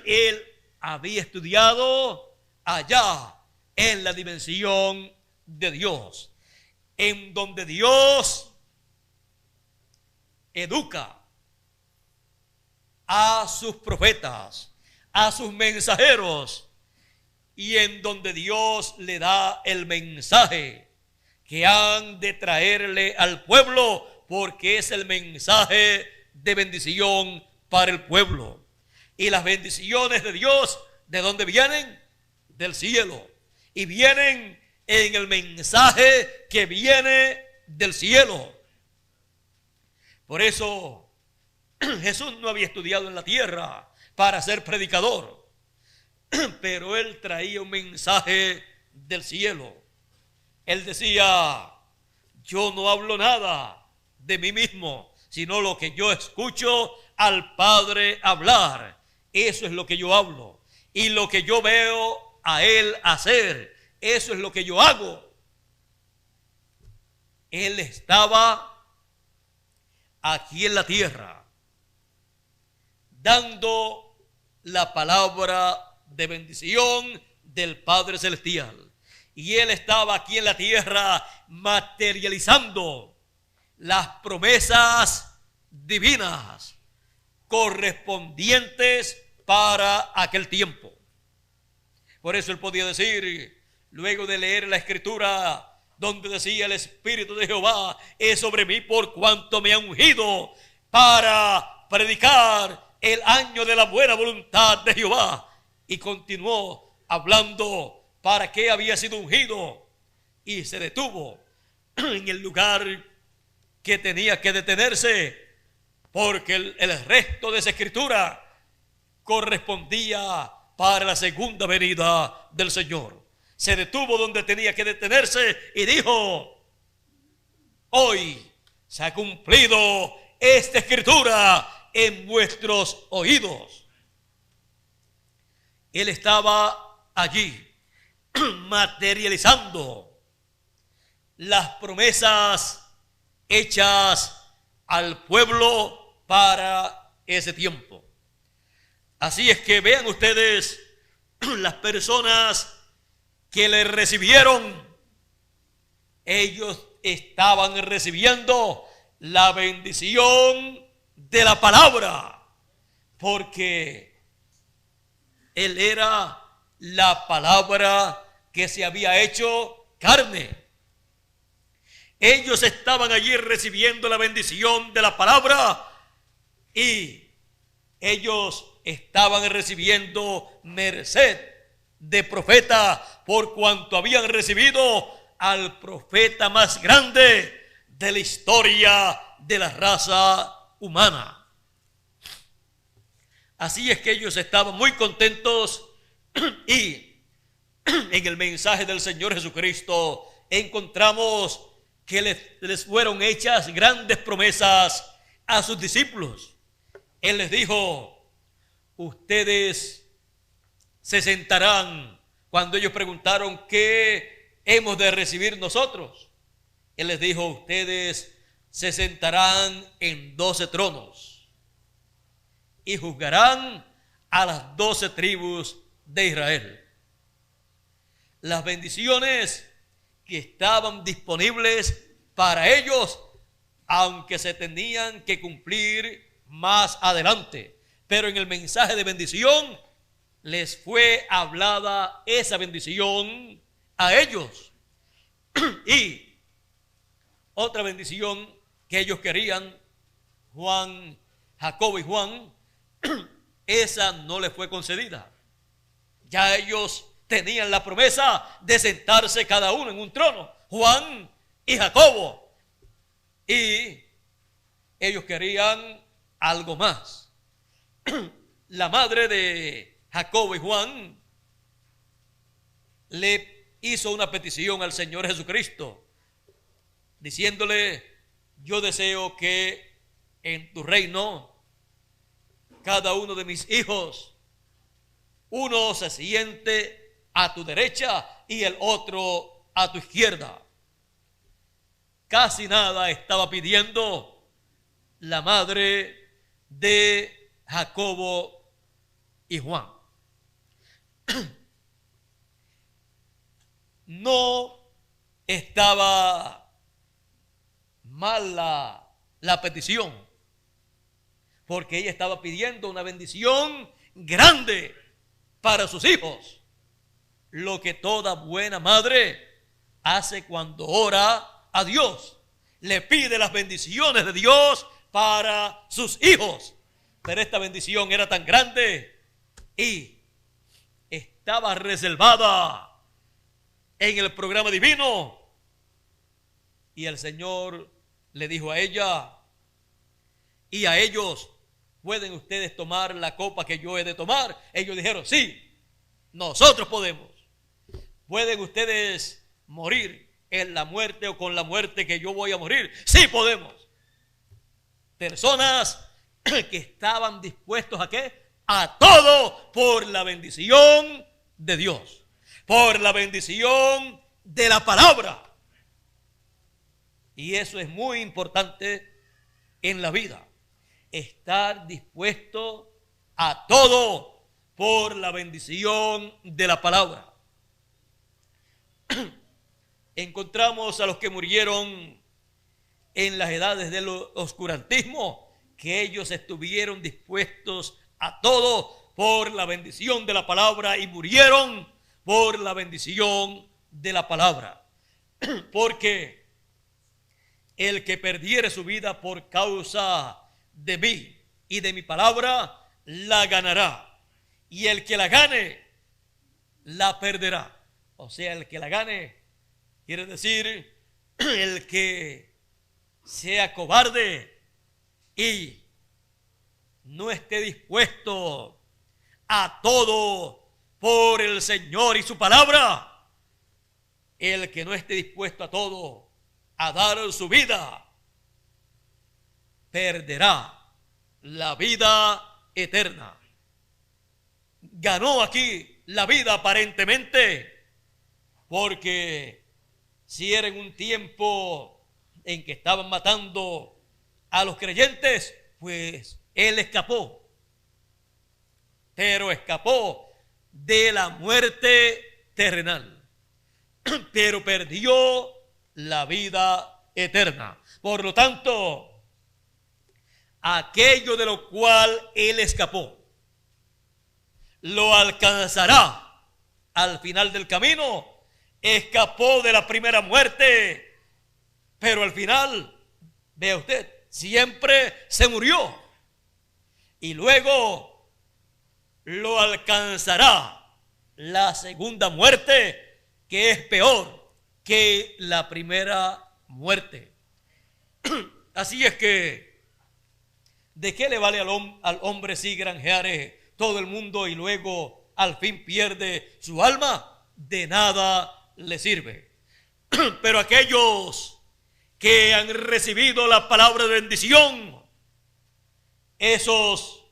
Él había estudiado allá, en la dimensión de Dios, en donde Dios educa a sus profetas, a sus mensajeros, y en donde Dios le da el mensaje que han de traerle al pueblo, porque es el mensaje de bendición para el pueblo. Y las bendiciones de Dios, ¿de dónde vienen? Del cielo. Y vienen en el mensaje que viene del cielo. Por eso Jesús no había estudiado en la tierra para ser predicador, pero él traía un mensaje del cielo. Él decía: yo no hablo nada de mí mismo, sino lo que yo escucho al Padre hablar. Eso es lo que yo hablo. Y lo que yo veo a Él hacer, eso es lo que yo hago. Él estaba aquí en la tierra dando la palabra de bendición del Padre Celestial. Y Él estaba aquí en la tierra materializando las promesas divinas correspondientes para aquel tiempo. Por eso Él podía decir, luego de leer la Escritura, donde decía: el Espíritu de Jehová es sobre mí, por cuanto me ha ungido para predicar el año de la buena voluntad de Jehová. Y continuó hablando para qué había sido ungido, y se detuvo en el lugar que tenía que detenerse, porque el resto de esa Escritura correspondía para la segunda venida del Señor. Se detuvo donde tenía que detenerse y dijo: hoy se ha cumplido esta Escritura en vuestros oídos. Él estaba allí materializando las promesas hechas al pueblo para ese tiempo. Así es que vean ustedes, las personas que le recibieron, ellos estaban recibiendo la bendición de la palabra, porque Él era la palabra que se había hecho carne. Ellos estaban allí recibiendo la bendición de la palabra, y ellos estaban recibiendo merced de profeta, por cuanto habían recibido al profeta más grande de la historia de la raza humana. Así es que ellos estaban muy contentos, y en el mensaje del Señor Jesucristo encontramos que les fueron hechas grandes promesas a sus discípulos. Él les dijo: ustedes se sentarán. Cuando ellos preguntaron: ¿qué hemos de recibir nosotros? Él les dijo: ustedes se sentarán en 12 tronos y juzgarán a las 12 tribus de Israel. Las bendiciones que estaban disponibles para ellos, aunque se tenían que cumplir más adelante, pero en el mensaje de bendición les fue hablada esa bendición a ellos. Y otra bendición que ellos querían, Jacobo y Juan, esa no les fue concedida. Ya ellos tenían la promesa de sentarse cada uno en un trono, Juan y Jacobo, y ellos querían algo más. La madre de Jacobo y Juan le hizo una petición al Señor Jesucristo, diciéndole: yo deseo que en tu reino cada uno de mis hijos, uno se siente a tu derecha y el otro a tu izquierda. casi nada estaba pidiendo la madre de Jacobo y Juan. No estaba mal la petición, porque ella estaba pidiendo una bendición grande para sus hijos. Lo que toda buena madre hace cuando ora a Dios, le pide las bendiciones de Dios para sus hijos. Pero esta bendición era tan grande y estaba reservada en el programa divino. Y el Señor le dijo a ella y a ellos: ¿pueden ustedes tomar la copa que yo he de tomar? Ellos dijeron: sí, nosotros podemos. ¿Pueden ustedes morir en la muerte o con la muerte que yo voy a morir? Sí, podemos. Personas que estaban dispuestos ¿a qué? A todo por la bendición de Dios, por la bendición de la palabra. Y eso es muy importante en la vida, estar dispuesto a todo por la bendición de la palabra. Encontramos a los que murieron en las edades del oscurantismo, que ellos estuvieron dispuestos a todo por la bendición de la palabra y murieron por la bendición de la palabra. Porque el que perdiere su vida por causa de mí y de mi palabra, la ganará. Y el que la gane, la perderá. O sea, el que la gane quiere decir el que sea cobarde y no esté dispuesto a todo por el Señor y su palabra. El que no esté dispuesto a todo, a dar su vida, perderá la vida eterna. Ganó aquí la vida aparentemente, porque si era en un tiempo en que estaban matando a los creyentes, pues él escapó, pero escapó de la muerte terrenal, pero perdió la vida eterna. Por lo tanto, aquello de lo cual él escapó, lo alcanzará al final del camino. Escapó de la primera muerte, pero al final, vea usted, siempre se murió. Y luego lo alcanzará la segunda muerte, que es peor que la primera muerte. Así es que, ¿de qué le vale al hombre si granjeare todo el mundo y luego al fin pierde su alma? De nada le sirve. Pero aquellos que han recibido la palabra de bendición, esos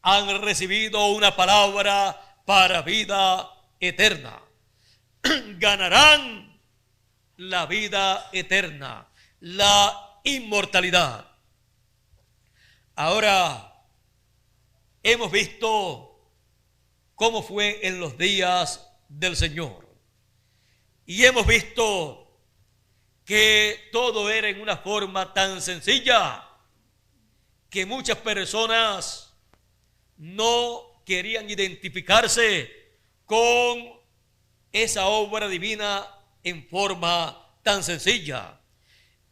han recibido una palabra para vida eterna. Ganarán la vida eterna, la inmortalidad. Ahora, hemos visto cómo fue en los días del Señor. Y hemos visto que todo era en una forma tan sencilla que muchas personas no querían identificarse con esa obra divina en forma tan sencilla.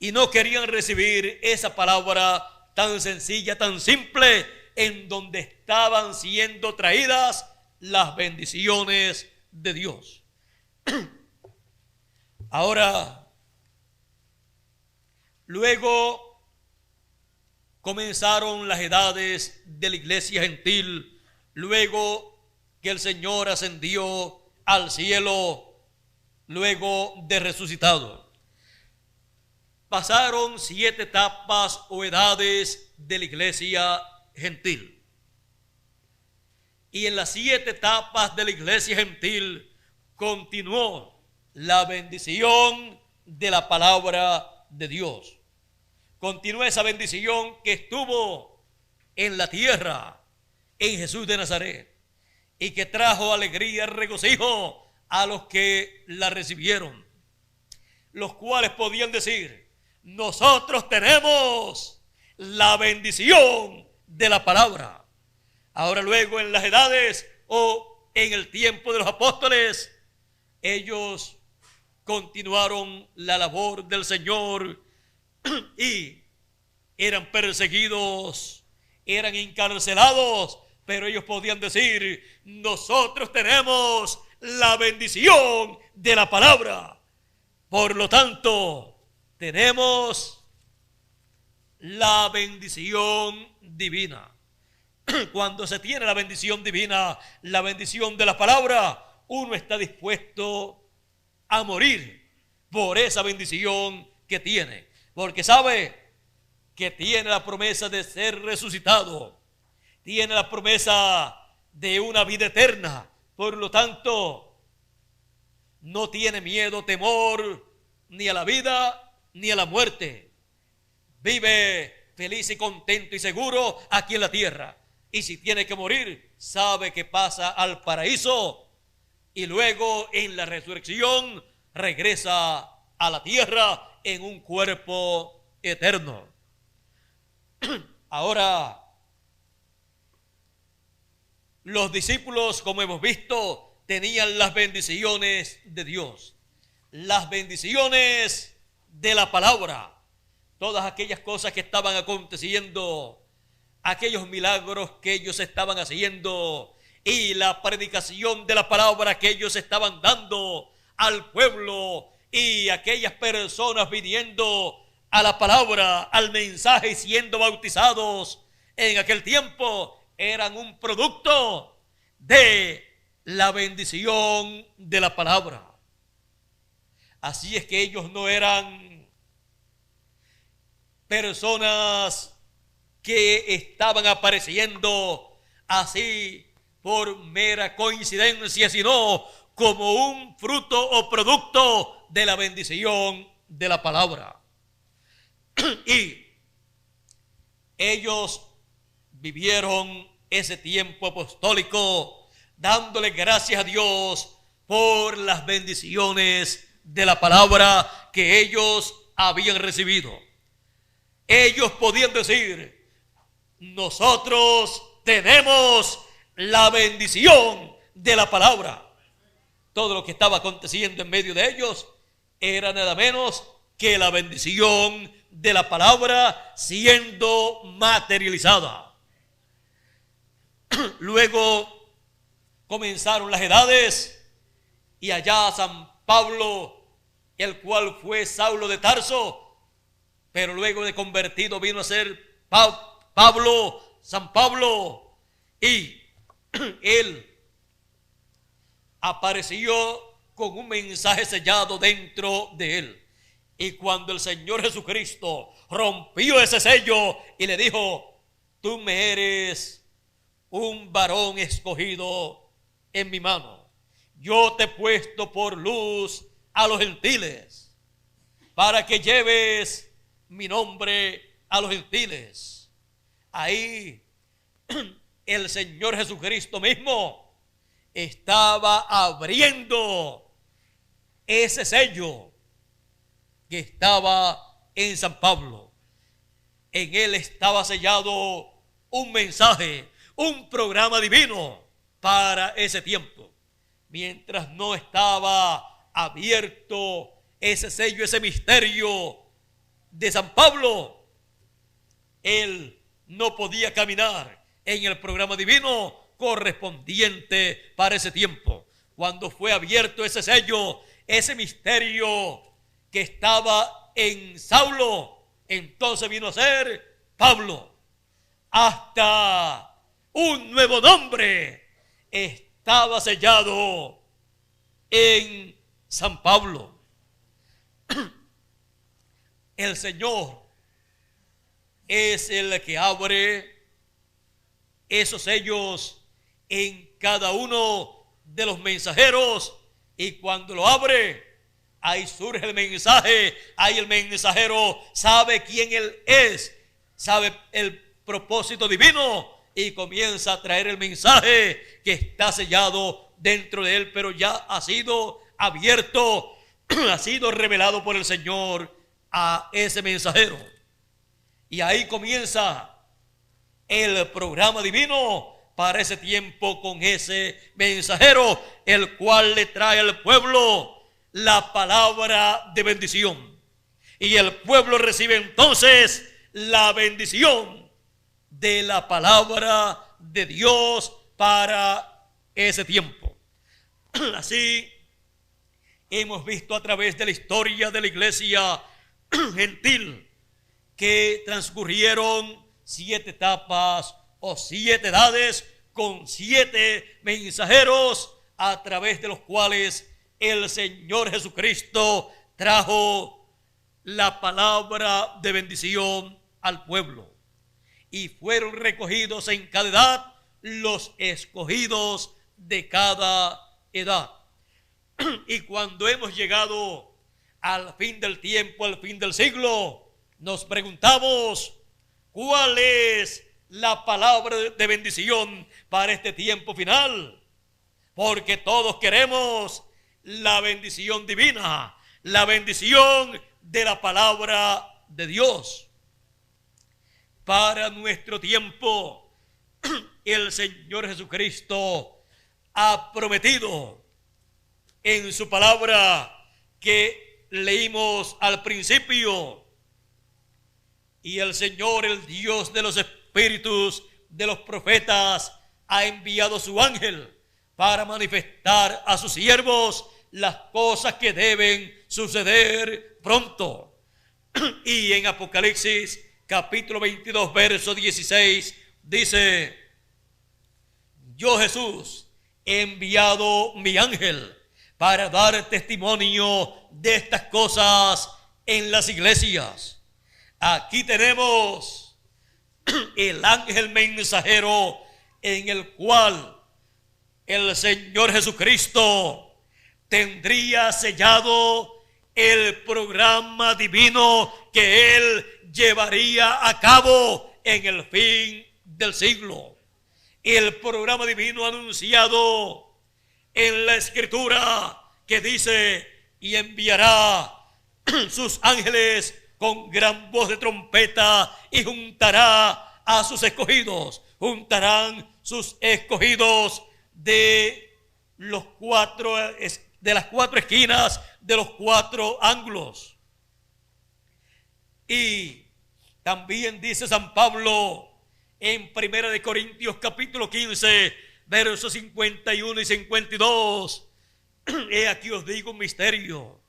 Y no querían recibir esa palabra tan sencilla, tan simple, en donde estaban siendo traídas las bendiciones de Dios. Ahora, luego comenzaron las edades de la iglesia gentil, luego que el Señor ascendió al cielo, luego de resucitado. Pasaron 7 etapas o edades de la iglesia gentil. Y en las 7 etapas de la iglesia gentil continuó la bendición de la palabra de Dios. Continúa esa bendición que estuvo en la tierra, en Jesús de Nazaret, y que trajo alegría, regocijo a los que la recibieron, los cuales podían decir: nosotros tenemos la bendición de la palabra. Ahora luego, en las edades o en el tiempo de los apóstoles, ellos continuaron la labor del Señor y eran perseguidos, eran encarcelados, pero ellos podían decir: nosotros tenemos la bendición de la palabra. Por lo tanto, tenemos la bendición divina. Cuando se tiene la bendición divina, la bendición de la palabra, uno está dispuesto a morir por esa bendición que tiene, porque sabe que tiene la promesa de ser resucitado, tiene la promesa de una vida eterna. Por lo tanto, no tiene miedo, temor, ni a la vida, ni a la muerte. Vive feliz y contento y seguro aquí en la tierra. Y si tiene que morir, sabe que pasa al paraíso y luego en la resurrección regresa a la tierra en un cuerpo eterno. Ahora, los discípulos, como hemos visto, tenían las bendiciones de Dios, las bendiciones de la palabra, todas aquellas cosas que estaban aconteciendo, aquellos milagros que ellos estaban haciendo y la predicación de la palabra que ellos estaban dando al pueblo, y aquellas personas viniendo a la palabra, al mensaje y siendo bautizados en aquel tiempo, eran un producto de la bendición de la palabra. Así es que ellos no eran personas que estaban apareciendo así por mera coincidencia, sino como un fruto o producto de la bendición de la palabra. Y ellos vivieron ese tiempo apostólico dándole gracias a Dios por las bendiciones de la palabra que ellos habían recibido. Ellos podían decir: nosotros tenemos la bendición de la palabra. Todo lo que estaba aconteciendo en medio de ellos era nada menos que la bendición de la palabra siendo materializada. Luego comenzaron las edades, y allá San Pablo, el cual fue Saulo de Tarso, pero luego de convertido vino a ser San Pablo, y él apareció con un mensaje sellado dentro de él. Y cuando el Señor Jesucristo rompió ese sello y le dijo: tú me eres un varón escogido en mi mano, yo te he puesto por luz a los gentiles, para que lleves mi nombre a los gentiles. Ahí el Señor Jesucristo mismo estaba abriendo ese sello que estaba en San Pablo. En él estaba sellado un mensaje, un programa divino para ese tiempo. Mientras no estaba abierto ese sello, ese misterio de San Pablo, él no podía caminar en el programa divino correspondiente para ese tiempo. Cuando fue abierto ese sello, ese misterio que estaba en Saulo, entonces vino a ser Pablo. Hasta un nuevo nombre estaba sellado en San Pablo. El Señor es el que abre esos sellos en cada uno de los mensajeros, y cuando lo abre, ahí surge el mensaje, ahí el mensajero sabe quién él es, sabe el propósito divino y comienza a traer el mensaje que está sellado dentro de él, pero ya ha sido abierto, ha sido revelado por el Señor a ese mensajero. Y ahí comienza el programa divino para ese tiempo con ese mensajero, el cual le trae al pueblo la palabra de bendición. Y el pueblo recibe entonces la bendición de la palabra de Dios para ese tiempo. Así hemos visto a través de la historia de la iglesia gentil que transcurrieron 7 etapas o 7 edades con 7 mensajeros a través de los cuales el Señor Jesucristo trajo la palabra de bendición al pueblo. Y fueron recogidos en cada edad los escogidos de cada edad. Y cuando hemos llegado al fin del tiempo, al fin del siglo, nos preguntamos, ¿cuál es la palabra de bendición para este tiempo final? Porque todos queremos la bendición divina, la bendición de la palabra de Dios. Para nuestro tiempo, el Señor Jesucristo ha prometido en su palabra que leímos al principio, y el Señor, el Dios de los espíritus de los profetas, ha enviado su ángel para manifestar a sus siervos las cosas que deben suceder pronto. Y en Apocalipsis capítulo 22 verso 16 dice: yo, Jesús, he enviado mi ángel para dar testimonio de estas cosas en las iglesias. Aquí tenemos el ángel mensajero en el cual el Señor Jesucristo tendría sellado el programa divino que Él llevaría a cabo en el fin del siglo. El programa divino anunciado en la Escritura que dice: y enviará sus ángeles con gran voz de trompeta y juntará a sus escogidos. Juntarán sus escogidos de las 4 esquinas, de los 4 ángulos. Y también dice San Pablo en 1 de Corintios capítulo 15 versos 51 y 52: he aquí os digo un misterio.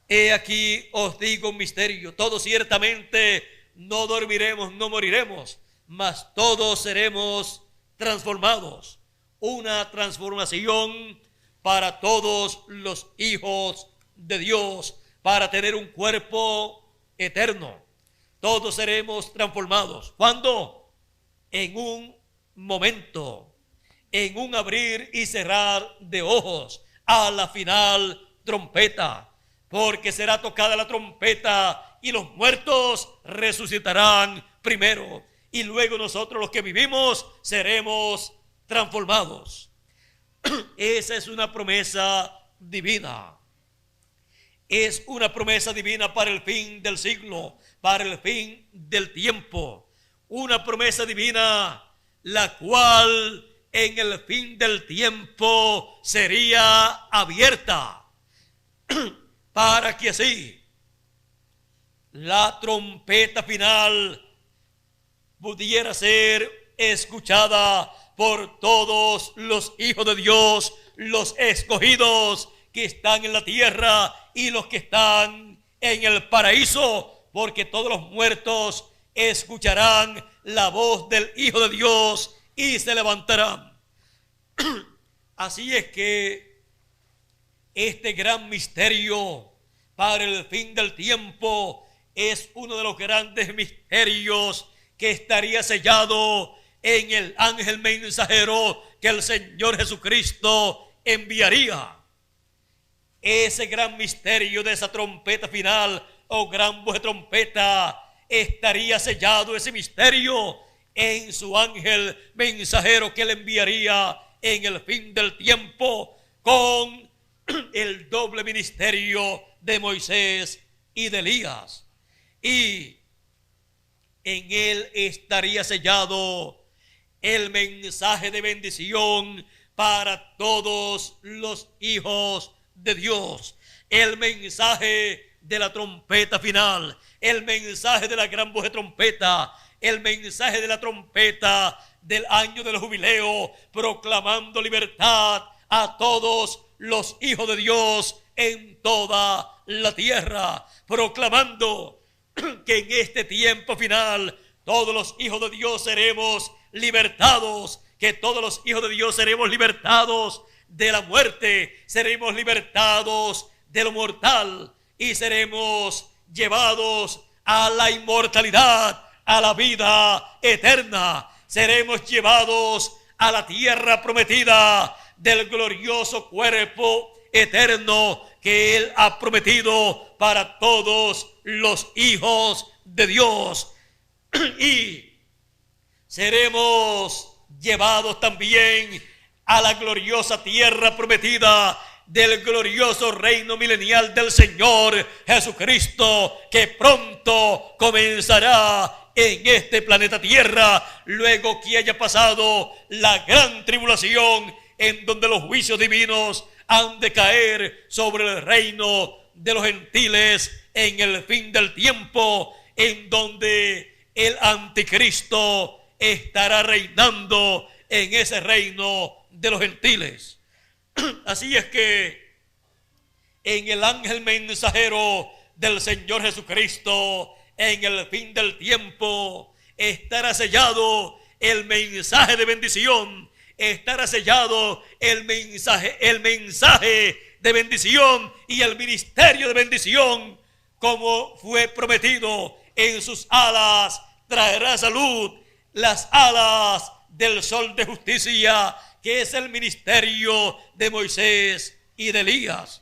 He aquí os digo un misterio. Todos ciertamente no dormiremos, no moriremos, mas todos seremos transformados. Una transformación para todos los hijos de Dios, para tener un cuerpo eterno. Todos seremos transformados. ¿Cuándo? En un momento, en un abrir y cerrar de ojos, a la final trompeta. Porque será tocada la trompeta y los muertos resucitarán primero, y luego nosotros los que vivimos seremos transformados. Esa es una promesa divina. Es una promesa divina para el fin del siglo, para el fin del tiempo. Una promesa divina la cual en el fin del tiempo sería abierta para que así la trompeta final pudiera ser escuchada por todos los hijos de Dios, los escogidos que están en la tierra y los que están en el paraíso, porque todos los muertos escucharán la voz del Hijo de Dios y se levantarán. Así es que este gran misterio para el fin del tiempo es uno de los grandes misterios que estaría sellado en el ángel mensajero que el Señor Jesucristo enviaría. ese gran misterio de esa trompeta final o gran voz de trompeta, estaría sellado ese misterio en su ángel mensajero que le enviaría en el fin del tiempo con el doble ministerio de Moisés y de Elías. Y en él estaría sellado el mensaje de bendición para todos los hijos de Dios, el mensaje de la trompeta final, el mensaje de la gran voz de trompeta, el mensaje de la trompeta del año del jubileo, proclamando libertad a todos los hijos de Dios en toda la tierra, proclamando que en este tiempo final todos los hijos de Dios seremos libertados, que todos los hijos de Dios seremos libertados de la muerte, seremos libertados de lo mortal y seremos llevados a la inmortalidad, a la vida eterna. Seremos llevados a la tierra prometida del glorioso cuerpo eterno que Él ha prometido para todos los hijos de Dios. Y seremos llevados también a la gloriosa tierra prometida del glorioso reino milenial del Señor Jesucristo, que pronto comenzará en este planeta Tierra, luego que haya pasado la gran tribulación, en donde los juicios divinos han de caer sobre el reino de los gentiles en el fin del tiempo, en donde el anticristo estará reinando en ese reino de los gentiles. Así es que en el ángel mensajero del Señor Jesucristo, en el fin del tiempo, estará sellado el mensaje de bendición, estará sellado el mensaje de bendición y el ministerio de bendición, como fue prometido. En sus alas traerá salud, las alas del sol de justicia, que es el ministerio de Moisés y de Elías.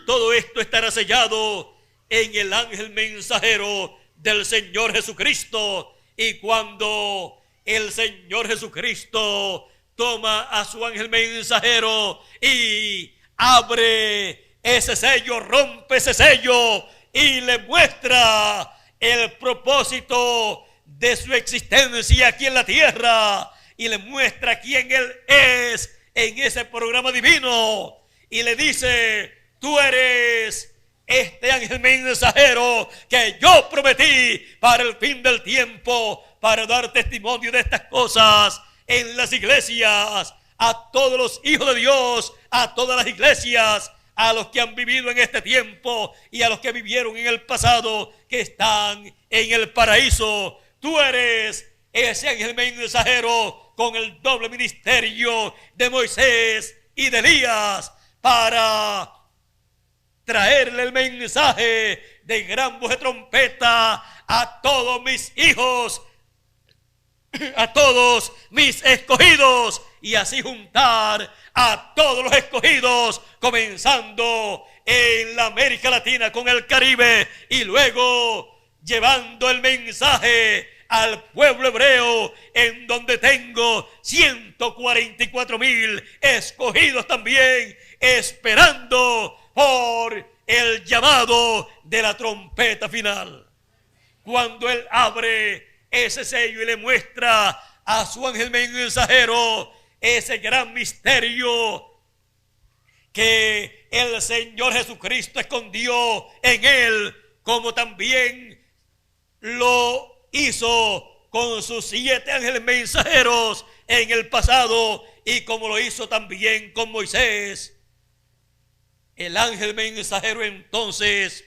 Todo esto estará sellado en el ángel mensajero del Señor Jesucristo. Y cuando el Señor Jesucristo toma a su ángel mensajero y abre ese sello, rompe ese sello y le muestra el propósito de su existencia aquí en la tierra, y le muestra quién Él es en ese programa divino, y le dice: tú eres este ángel mensajero que yo prometí para el fin del tiempo, para dar testimonio de estas cosas en las iglesias, a todos los hijos de Dios, a todas las iglesias, a los que han vivido en este tiempo y a los que vivieron en el pasado, que están en el paraíso. Tú eres ese ángel mensajero con el doble ministerio de Moisés y de Elías, para traerle el mensaje de gran voz de trompeta a todos mis hijos, a todos mis escogidos, y así juntar a todos los escogidos, comenzando en la América Latina con el Caribe, y luego llevando el mensaje al pueblo hebreo, en donde tengo 144,000 escogidos también, esperando por el llamado de la trompeta final. Cuando Él abre ese sello y le muestra a su ángel mensajero ese gran misterio que el Señor Jesucristo escondió en Él, como también lo hizo con sus 7 ángeles mensajeros en el pasado, y como lo hizo también con Moisés. El ángel mensajero entonces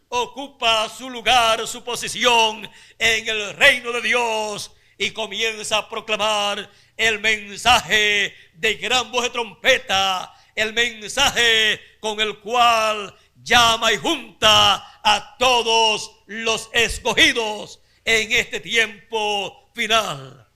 ocupa su lugar, su posición en el reino de Dios, y comienza a proclamar el mensaje de gran voz de trompeta, el mensaje con el cual llama y junta a todos los escogidos en este tiempo final.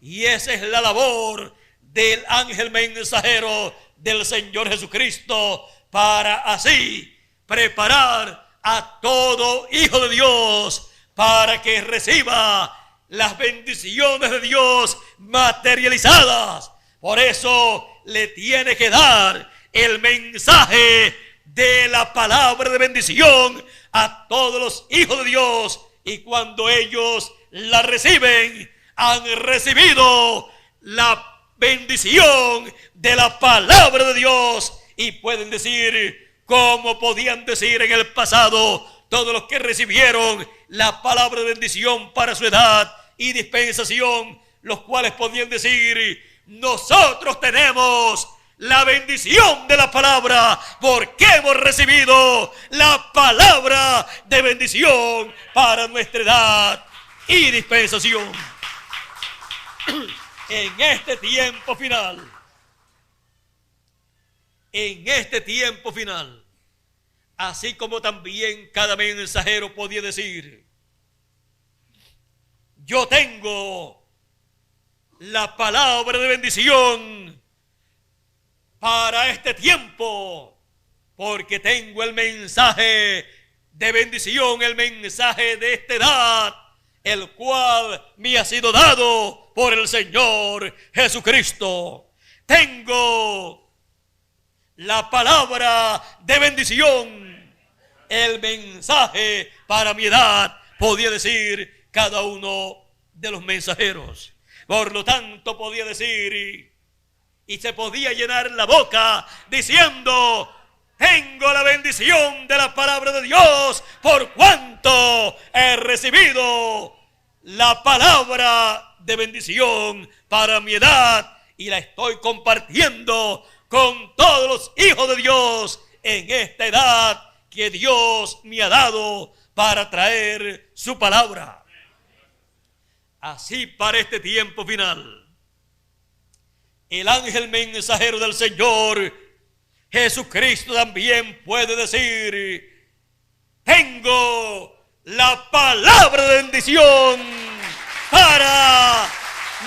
Y esa es la labor del ángel mensajero del Señor Jesucristo, para así preparar a todo hijo de Dios para que reciba las bendiciones de Dios materializadas. Por eso le tiene que dar el mensaje de la palabra de bendición a todos los hijos de Dios, y cuando ellos la reciben, han recibido la bendición de la palabra de Dios, y pueden decir, como podían decir en el pasado todos los que recibieron la palabra de bendición para su edad y dispensación, los cuales podían decir, nosotros tenemos la bendición de la palabra porque hemos recibido la palabra de bendición para nuestra edad y dispensación. En este tiempo final, así como también cada mensajero podía decir, yo tengo la palabra de bendición para este tiempo, porque tengo el mensaje de bendición, el mensaje de esta edad, el cual me ha sido dado por el Señor Jesucristo. Tengo la palabra de bendición, el mensaje para mi edad, podía decir cada uno de los mensajeros. Por lo tanto, podía decir y se podía llenar la boca diciendo, tengo la bendición de la palabra de Dios por cuanto he recibido la palabra de bendición para mi edad y la estoy compartiendo con todos los hijos de Dios en esta edad que Dios me ha dado para traer su palabra. Así para este tiempo final, el ángel mensajero del Señor Jesucristo también puede decir, tengo la palabra de bendición para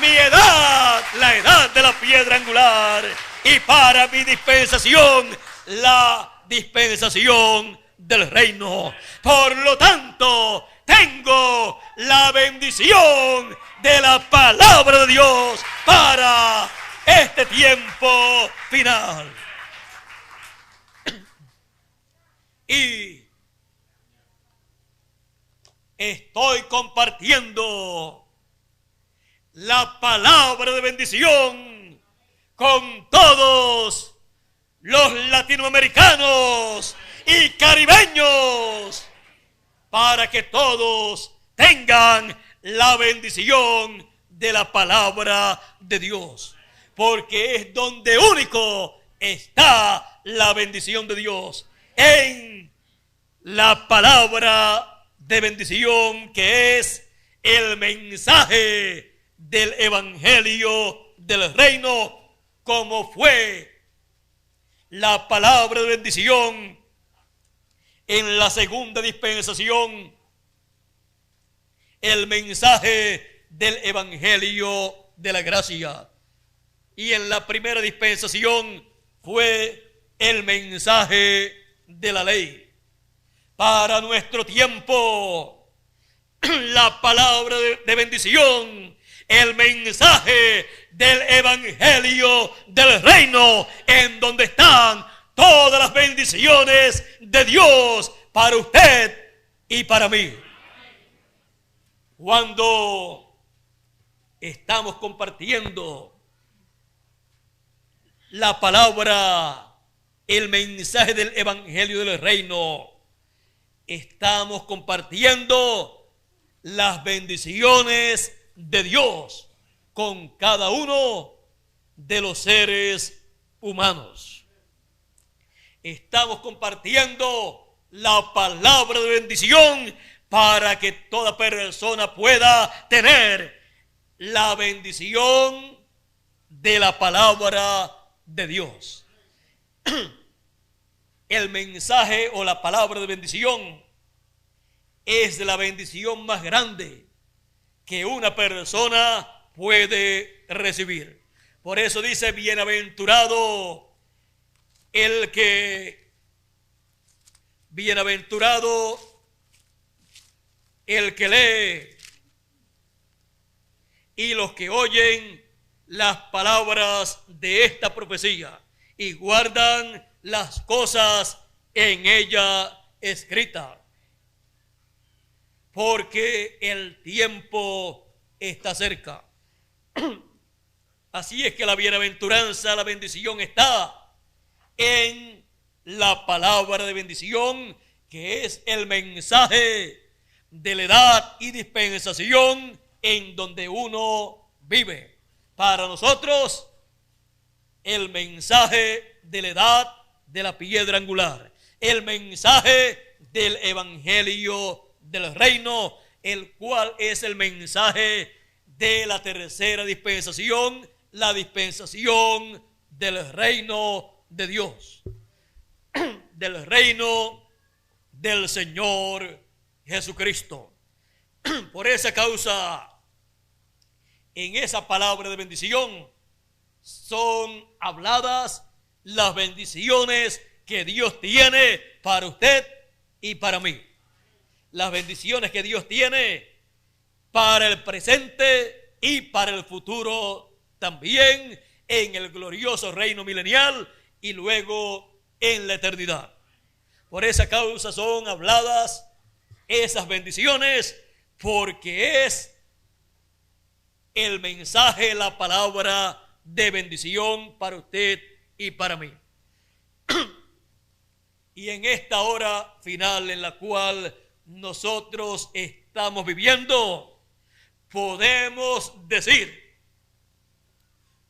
mi edad, la edad de la piedra angular, y para mi dispensación, la dispensación del reino. Por lo tanto, tengo la bendición de la palabra de Dios para este tiempo final. Y estoy compartiendo la palabra de bendición con todos los latinoamericanos y caribeños para que todos tengan la bendición de la palabra de Dios, porque es donde único está la bendición de Dios, en la palabra de bendición que es el mensaje del evangelio del reino, como fue la palabra de bendición en la segunda dispensación, el mensaje del evangelio de la gracia, y en la primera dispensación fue el mensaje de la ley. Para nuestro tiempo, la palabra de bendición, el mensaje del evangelio del reino, en donde están todas las bendiciones de Dios para usted y para mí. Cuando estamos compartiendo la palabra, el mensaje del evangelio del reino, estamos compartiendo las bendiciones de Dios con cada uno de los seres humanos. Estamos compartiendo la palabra de bendición para que toda persona pueda tener la bendición de la palabra de Dios. El mensaje o la palabra de bendición es la bendición más grande que una persona puede recibir. Por eso dice, bienaventurado el que Bienaventurado el que lee y los que oyen las palabras de esta profecía y guardan las cosas en ella escritas, porque el tiempo está cerca. Así es que la bienaventuranza, la bendición está en la palabra de bendición, que es el mensaje de la edad y dispensación en donde uno vive. Para nosotros, el mensaje de la edad de la piedra angular, el mensaje del evangelio del reino, el cual es el mensaje de la tercera dispensación, la dispensación del reino de Dios, del reino del Señor Jesucristo. Por esa causa, en esa palabra de bendición son habladas las bendiciones que Dios tiene para usted y para mí. Las bendiciones que Dios tiene para el presente y para el futuro también, en el glorioso reino milenial y luego en la eternidad. Por esa causa son habladas esas bendiciones, porque es el mensaje, la palabra de bendición para usted y para mí. Y en esta hora final en la cual nosotros estamos viviendo, podemos decir,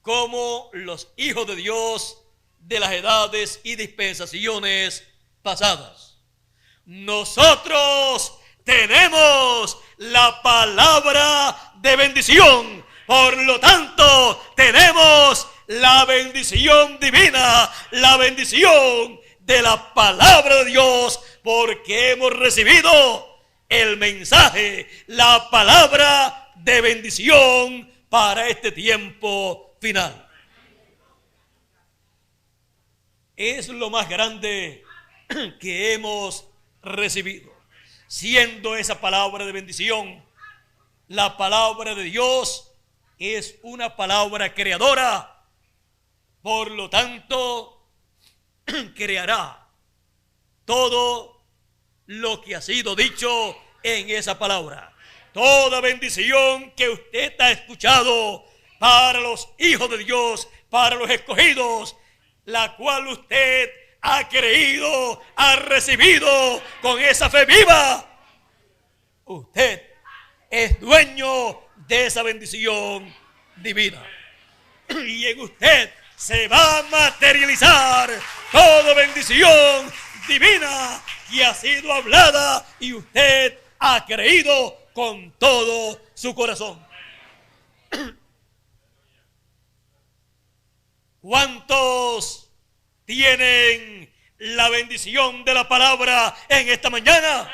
como los hijos de Dios de las edades y dispensaciones pasadas, nosotros tenemos la palabra de bendición. Por lo tanto, tenemos la bendición divina, la bendición de la palabra de Dios, porque hemos recibido el mensaje, la palabra de bendición para este tiempo final. Es lo más grande que hemos recibido, siendo esa palabra de bendición. La palabra de Dios es una palabra creadora, por lo tanto creará todo lo que ha sido dicho en esa palabra. Toda bendición que usted ha escuchado para los hijos de Dios, para los escogidos, la cual usted ha creído, ha recibido con esa fe viva, usted es dueño de esa bendición divina. Y en usted se va a materializar toda bendición divina que ha sido hablada y usted ha creído con todo su corazón. ¿Cuántos tienen la bendición de la palabra en esta mañana?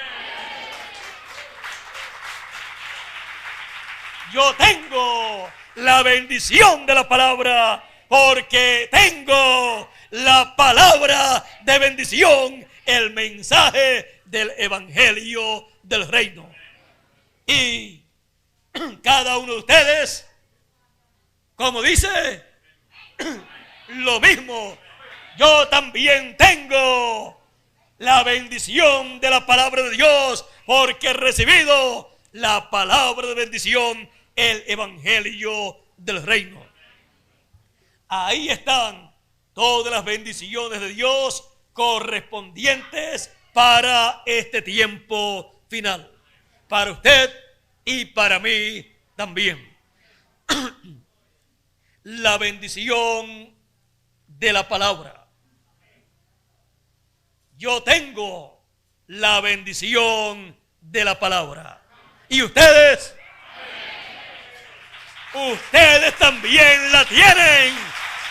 Yo tengo la bendición de la palabra, porque tengo la palabra de bendición, el mensaje del evangelio del reino. Y cada uno de ustedes, como dice, lo mismo, yo también tengo la bendición de la palabra de Dios, porque he recibido la palabra de bendición, el evangelio del reino. Ahí están todas las bendiciones de Dios correspondientes para este tiempo final, para usted y para mí también. La bendición de la palabra. Yo tengo la bendición de la palabra. ¿Y ustedes? Ustedes también la tienen,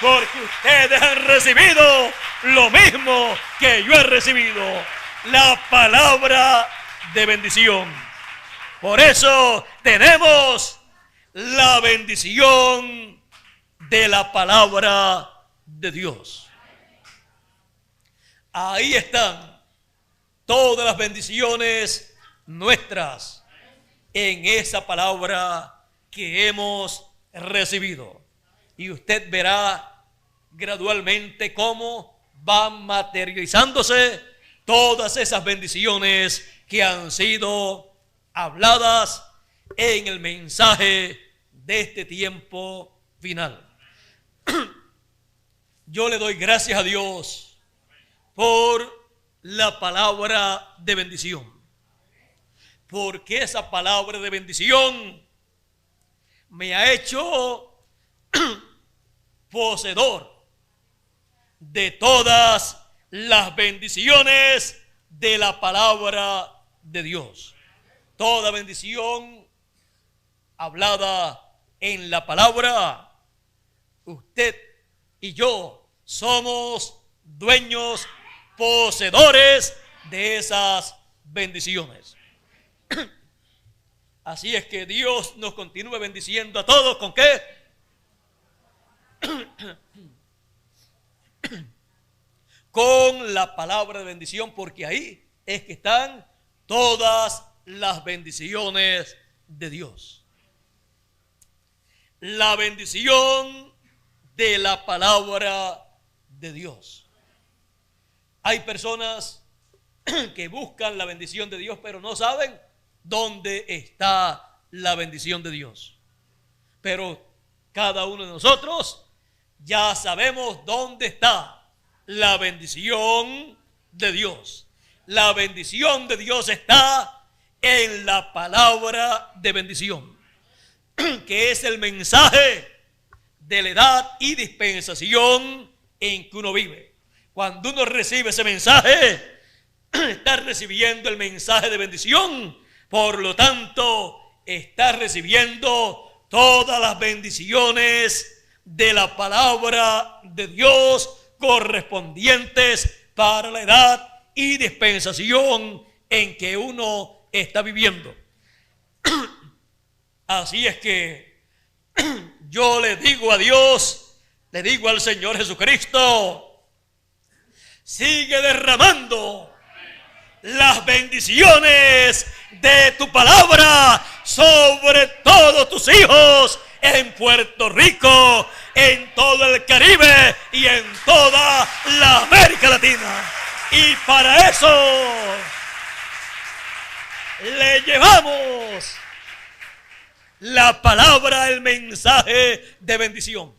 porque ustedes han recibido lo mismo que yo he recibido, la palabra de bendición. Por eso tenemos la bendición de la palabra de Dios. Ahí están todas las bendiciones nuestras en esa palabra que hemos recibido. Y usted verá gradualmente cómo van materializándose todas esas bendiciones que han sido habladas en el mensaje de este tiempo final. Yo le doy gracias a Dios por la palabra de bendición, porque esa palabra de bendición me ha hecho poseedor de todas las bendiciones de la palabra de Dios. Toda bendición hablada en la palabra, usted y yo somos dueños, poseedores de esas bendiciones. Así es que Dios nos continúe bendiciendo a todos. ¿Con qué? Con la palabra de bendición, porque ahí es que están todas las bendiciones de Dios. La bendición de la palabra de Dios. Hay personas que buscan la bendición de Dios, pero no saben dónde está la bendición de Dios. Pero cada uno de nosotros ya sabemos dónde está la bendición de Dios. La bendición de Dios está en la palabra de bendición, que es el mensaje de la edad y dispensación en que uno vive. Cuando uno recibe ese mensaje, está recibiendo el mensaje de bendición. Por lo tanto, está recibiendo todas las bendiciones de la palabra de Dios correspondientes para la edad y dispensación en que uno está viviendo. Así es que yo le digo a Dios, le digo al Señor Jesucristo, sigue derramando las bendiciones de tu palabra sobre todos tus hijos en Puerto Rico, en todo el Caribe y en toda la América Latina. Y para eso le llevamos la palabra, el mensaje de bendición,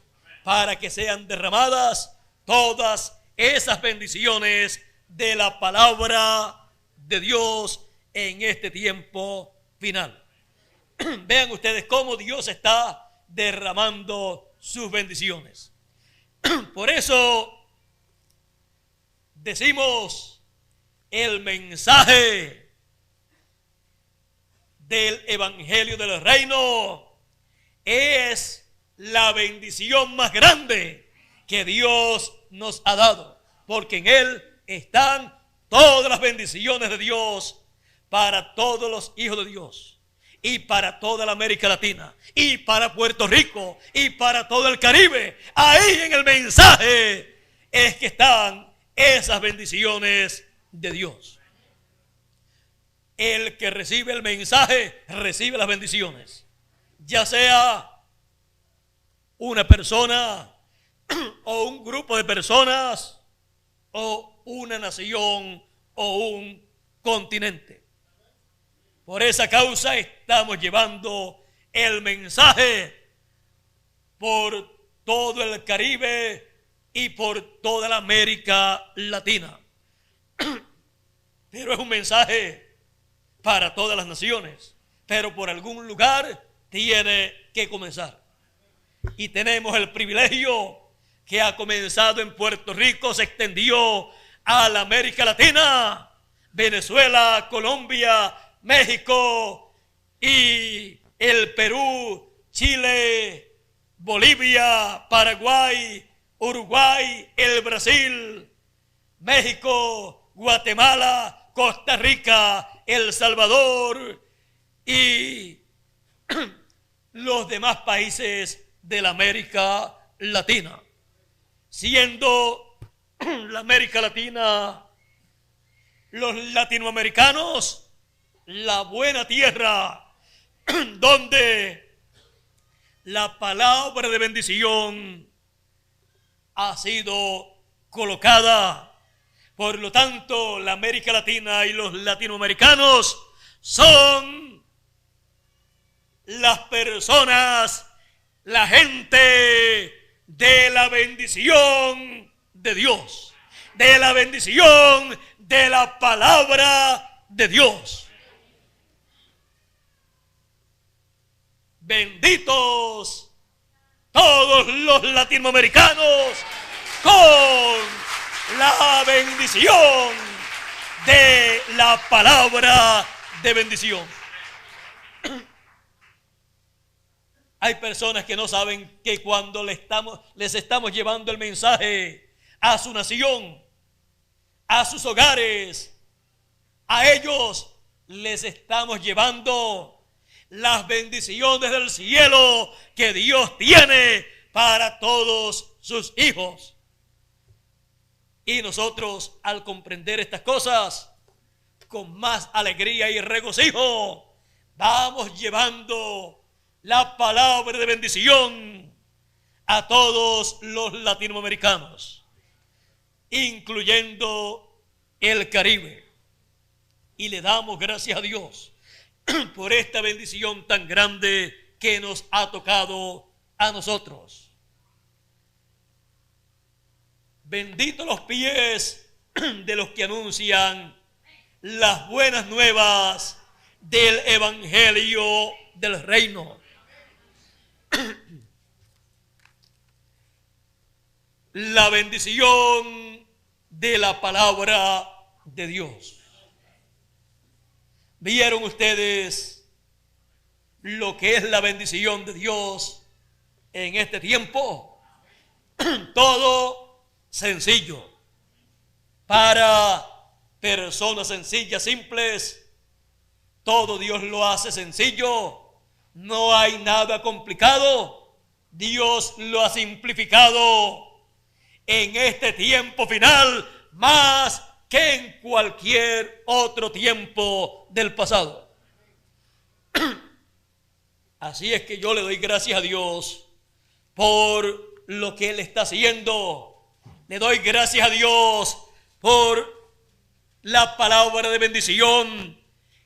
para que sean derramadas todas esas bendiciones de la palabra de Dios en este tiempo final. Vean ustedes cómo Dios está derramando sus bendiciones. Por eso decimos, el mensaje del Evangelio del Reino es la bendición más grande que Dios nos ha dado, porque en él están todas las bendiciones de Dios para todos los hijos de Dios, y para toda la América Latina, y para Puerto Rico, y para todo el Caribe. Ahí en el mensaje es que están esas bendiciones de Dios. El que recibe el mensaje recibe las bendiciones, ya sea una persona o un grupo de personas o una nación o un continente. Por esa causa estamos llevando el mensaje por todo el Caribe y por toda la América Latina. Pero es un mensaje para todas las naciones, pero por algún lugar tiene que comenzar. Y tenemos el privilegio que ha comenzado en Puerto Rico, se extendió a la América Latina, Venezuela, Colombia, México y el Perú, Chile, Bolivia, Paraguay, Uruguay, el Brasil, México, Guatemala, Costa Rica, El Salvador y los demás países de la América Latina, siendo la América Latina los latinoamericanos la buena tierra donde la palabra de bendición ha sido colocada. Por lo tanto, la América Latina y los latinoamericanos son las personas, la gente de la bendición de Dios, de la bendición de la palabra de Dios. Benditos todos los latinoamericanos con la bendición de la palabra de bendición. Hay personas que no saben que cuando les estamos llevando el mensaje a su nación, a sus hogares, a ellos les estamos llevando las bendiciones del cielo que Dios tiene para todos sus hijos. Y nosotros, al comprender estas cosas, con más alegría y regocijo, vamos llevando la palabra de bendición a todos los latinoamericanos, incluyendo el Caribe. Y le damos gracias a Dios por esta bendición tan grande que nos ha tocado a nosotros. Benditos los pies de los que anuncian las buenas nuevas del evangelio del reino. La bendición de la palabra de Dios. ¿Vieron ustedes lo que es la bendición de Dios en este tiempo? Todo sencillo. Para personas sencillas, simples, todo Dios lo hace sencillo. No hay nada complicado. Dios lo ha simplificado en este tiempo final más que en cualquier otro tiempo del pasado. Así es que yo le doy gracias a Dios por lo que Él está haciendo. Le doy gracias a Dios por la palabra de bendición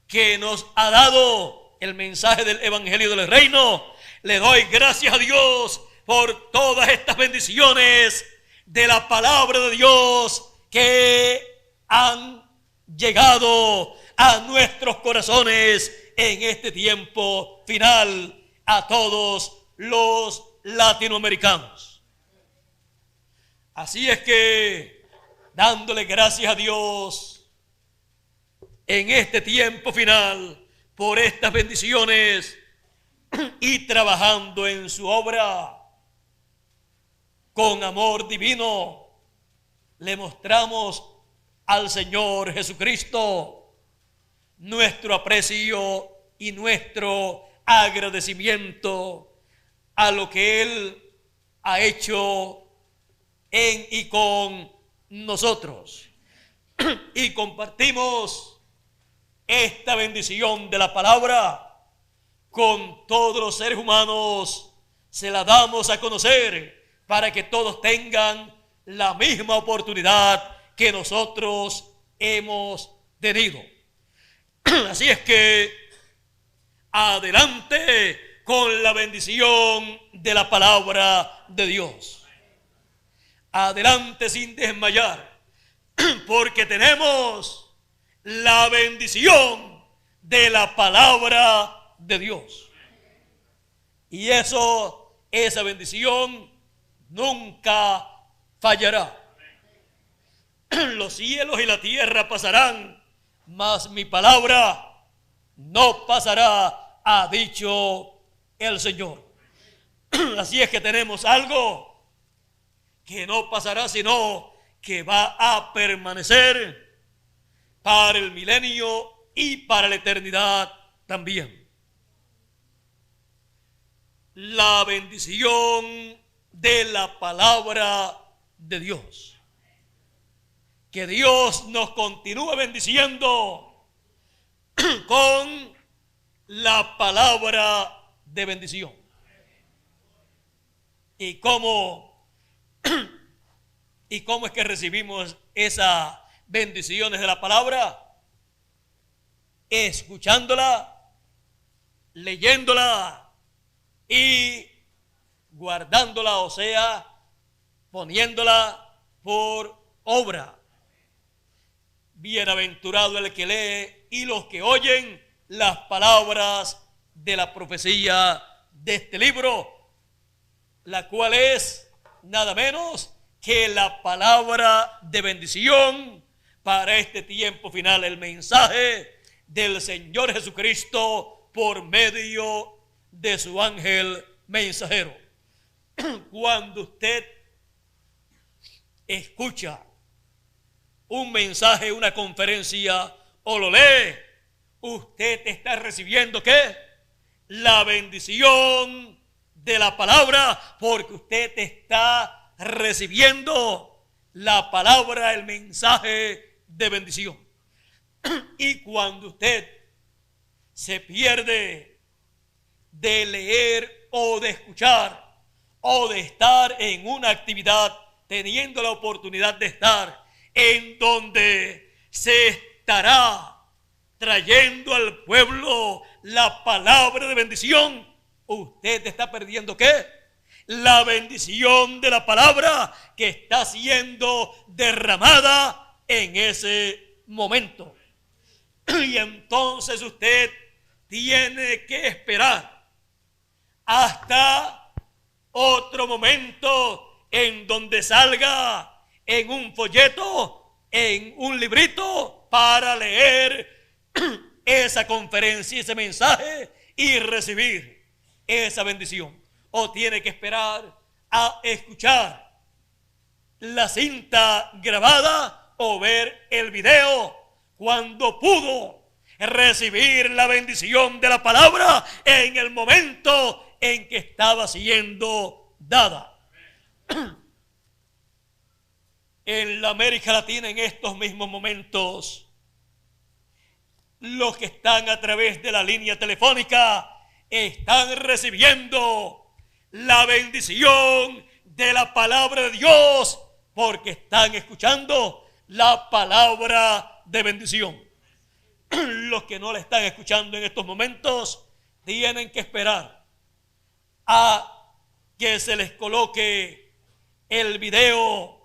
que nos ha dado el mensaje del evangelio del reino. Le doy gracias a Dios por todas estas bendiciones de la palabra de Dios que han llegado a nuestros corazones en este tiempo final a todos los latinoamericanos. Así es que, dándole gracias a Dios en este tiempo final por estas bendiciones y trabajando en su obra con amor divino, le mostramos al Señor Jesucristo nuestro aprecio y nuestro agradecimiento a lo que Él ha hecho en y con nosotros. Y compartimos esta bendición de la palabra con todos los seres humanos. Se la damos a conocer para que todos tengan la misma oportunidad que nosotros hemos tenido. Así es que adelante con la bendición de la palabra de Dios. Adelante sin desmayar, porque tenemos la bendición de la palabra de Dios. Y esa bendición nunca fallará. Los cielos y la tierra pasarán, mas mi palabra no pasará, ha dicho el Señor. Así es que tenemos algo que no pasará, sino que va a permanecer para el milenio y para la eternidad también. La bendición de la palabra de Dios, que Dios nos continúe bendiciendo con la palabra de bendición. ¿Y cómo es que recibimos esas bendiciones de la palabra? Escuchándola, leyéndola y guardándola, o sea, poniéndola por obra. Bienaventurado el que lee y los que oyen las palabras de la profecía de este libro, la cual es nada menos que la palabra de bendición para este tiempo final, el mensaje del Señor Jesucristo por medio de su ángel mensajero. Cuando usted escucha un mensaje, una conferencia o lo lee, usted está recibiendo ¿qué? La bendición de la palabra, porque usted está recibiendo la palabra, el mensaje de bendición. Y cuando usted se pierde de leer o de escuchar o de estar en una actividad, teniendo la oportunidad de estar en donde se estará trayendo al pueblo la palabra de bendición, usted está perdiendo ¿qué? La bendición de la palabra que está siendo derramada en ese momento. Y entonces usted tiene que esperar hasta otro momento en donde salga en un folleto, en un librito, para leer esa conferencia, ese mensaje y recibir esa bendición. O tiene que esperar a escuchar la cinta grabada o ver el video cuando pudo recibir la bendición de la palabra en el momento en que estaba siendo dada. En la América Latina, en estos mismos momentos, los que están a través de la línea telefónica están recibiendo la bendición de la palabra de Dios, porque están escuchando la palabra de bendición. Los que no la están escuchando en estos momentos tienen que esperar a que se les coloque el video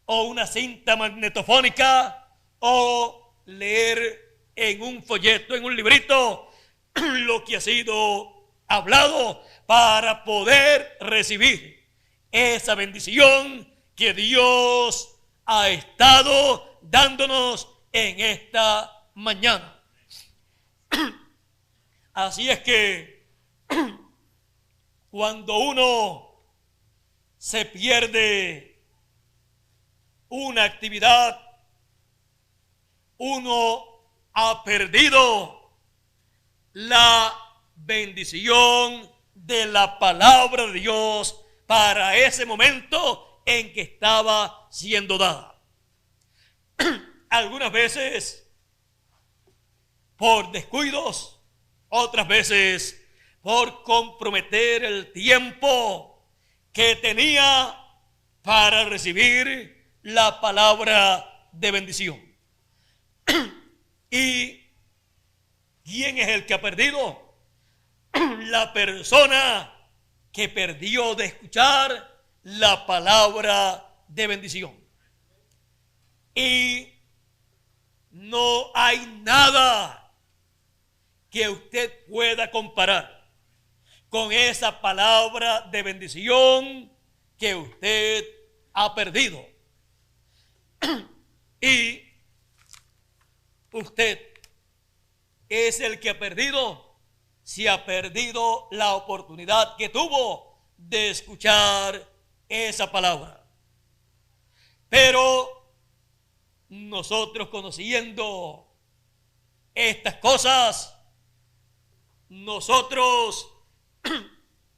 o una cinta magnetofónica o leer en un folleto, en un librito, lo que ha sido hablado para poder recibir esa bendición que Dios ha estado dándonos en esta mañana. Así es que cuando uno se pierde una actividad, uno ha perdido la bendición de la palabra de Dios para ese momento en que estaba siendo dada. Algunas veces por descuidos, otras veces por comprometer el tiempo que tenía para recibir la palabra de bendición. ¿Y quién es el que ha perdido? La persona que perdió de escuchar la palabra de bendición. Y no hay nada que usted pueda comparar con esa palabra de bendición que usted ha perdido. Y usted es el que ha perdido, si ha perdido la oportunidad que tuvo de escuchar esa palabra. Pero nosotros, conociendo estas cosas, nosotros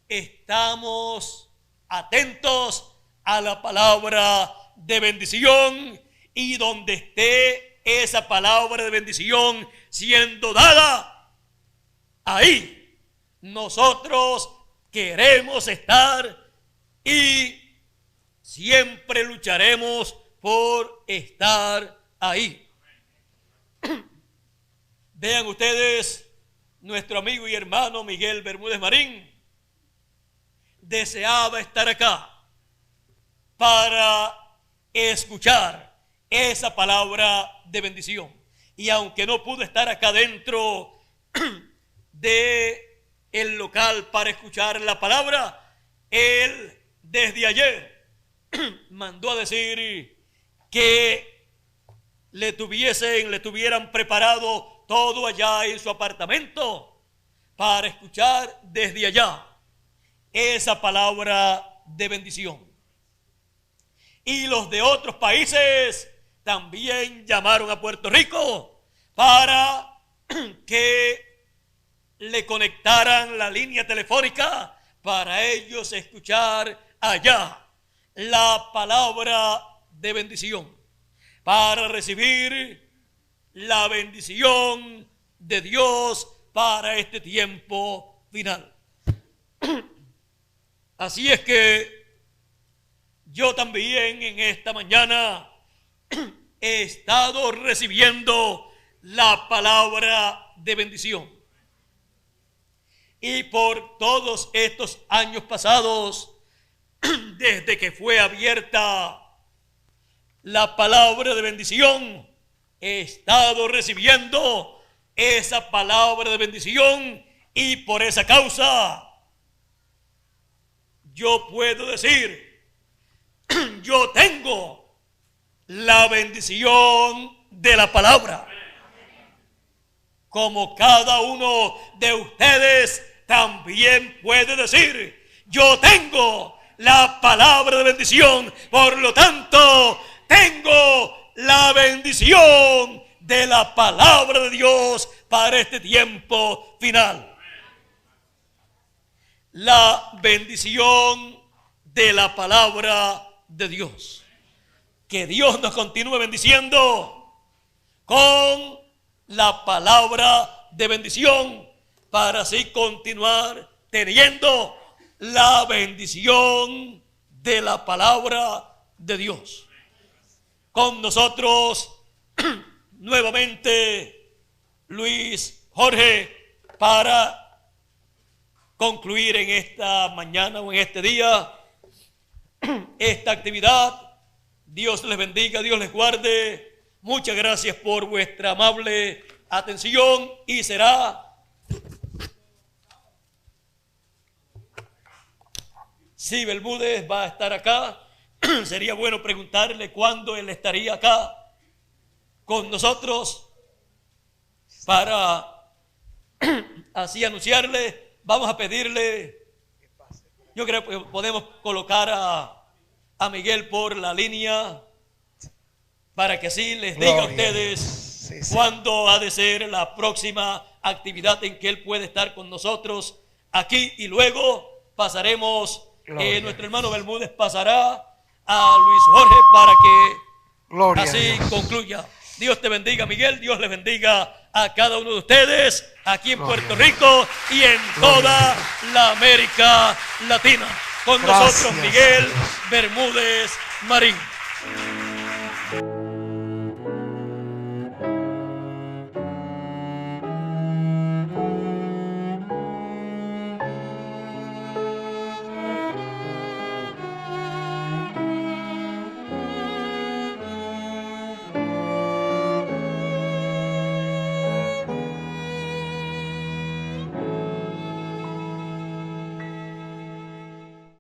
estamos atentos a la palabra de bendición Y donde esté esa palabra de bendición siendo dada, ahí nosotros queremos estar y siempre lucharemos por estar ahí. Vean ustedes, nuestro amigo y hermano Miguel Bermúdez Marín deseaba estar acá para escuchar esa palabra de bendición. Y aunque no pudo estar acá dentro de el local para escuchar la palabra, él desde ayer mandó a decir que le tuvieran preparado todo allá en su apartamento para escuchar desde allá esa palabra de bendición. Y los de otros países también llamaron a Puerto Rico para que le conectaran la línea telefónica para ellos escuchar allá la palabra de bendición, para recibir la bendición de Dios para este tiempo final. Así es que yo también en esta mañana he estado recibiendo la palabra de bendición. Y por todos estos años pasados, desde que fue abierta la palabra de bendición, he estado recibiendo esa palabra de bendición, y por esa causa yo puedo decir, yo tengo la bendición de la palabra, como cada uno de ustedes también puede decir, yo tengo la palabra de bendición. Por lo tanto, tengo la bendición de la palabra de Dios para este tiempo final. La bendición de la palabra de Dios. Que Dios nos continúe bendiciendo con la palabra de bendición, para así continuar teniendo la bendición de la palabra de Dios. Con nosotros nuevamente Luis Jorge para concluir en esta mañana o en este día esta actividad. Dios les bendiga, Dios les guarde. Muchas gracias por vuestra amable atención, y será si Bermúdez va a estar acá, sería bueno preguntarle cuándo él estaría acá con nosotros para así anunciarle. Vamos a pedirle, yo creo que podemos colocar a Miguel por la línea para que así les diga a ustedes cuándo ha de ser la próxima actividad en que él puede estar con nosotros aquí, y luego pasaremos. Nuestro hermano Bermúdez pasará a Luis Jorge para que así concluya. Dios te bendiga, Miguel. Dios les bendiga a cada uno de ustedes aquí en Puerto Rico y en toda la América Latina. Con nosotros Miguel Bermúdez Marín.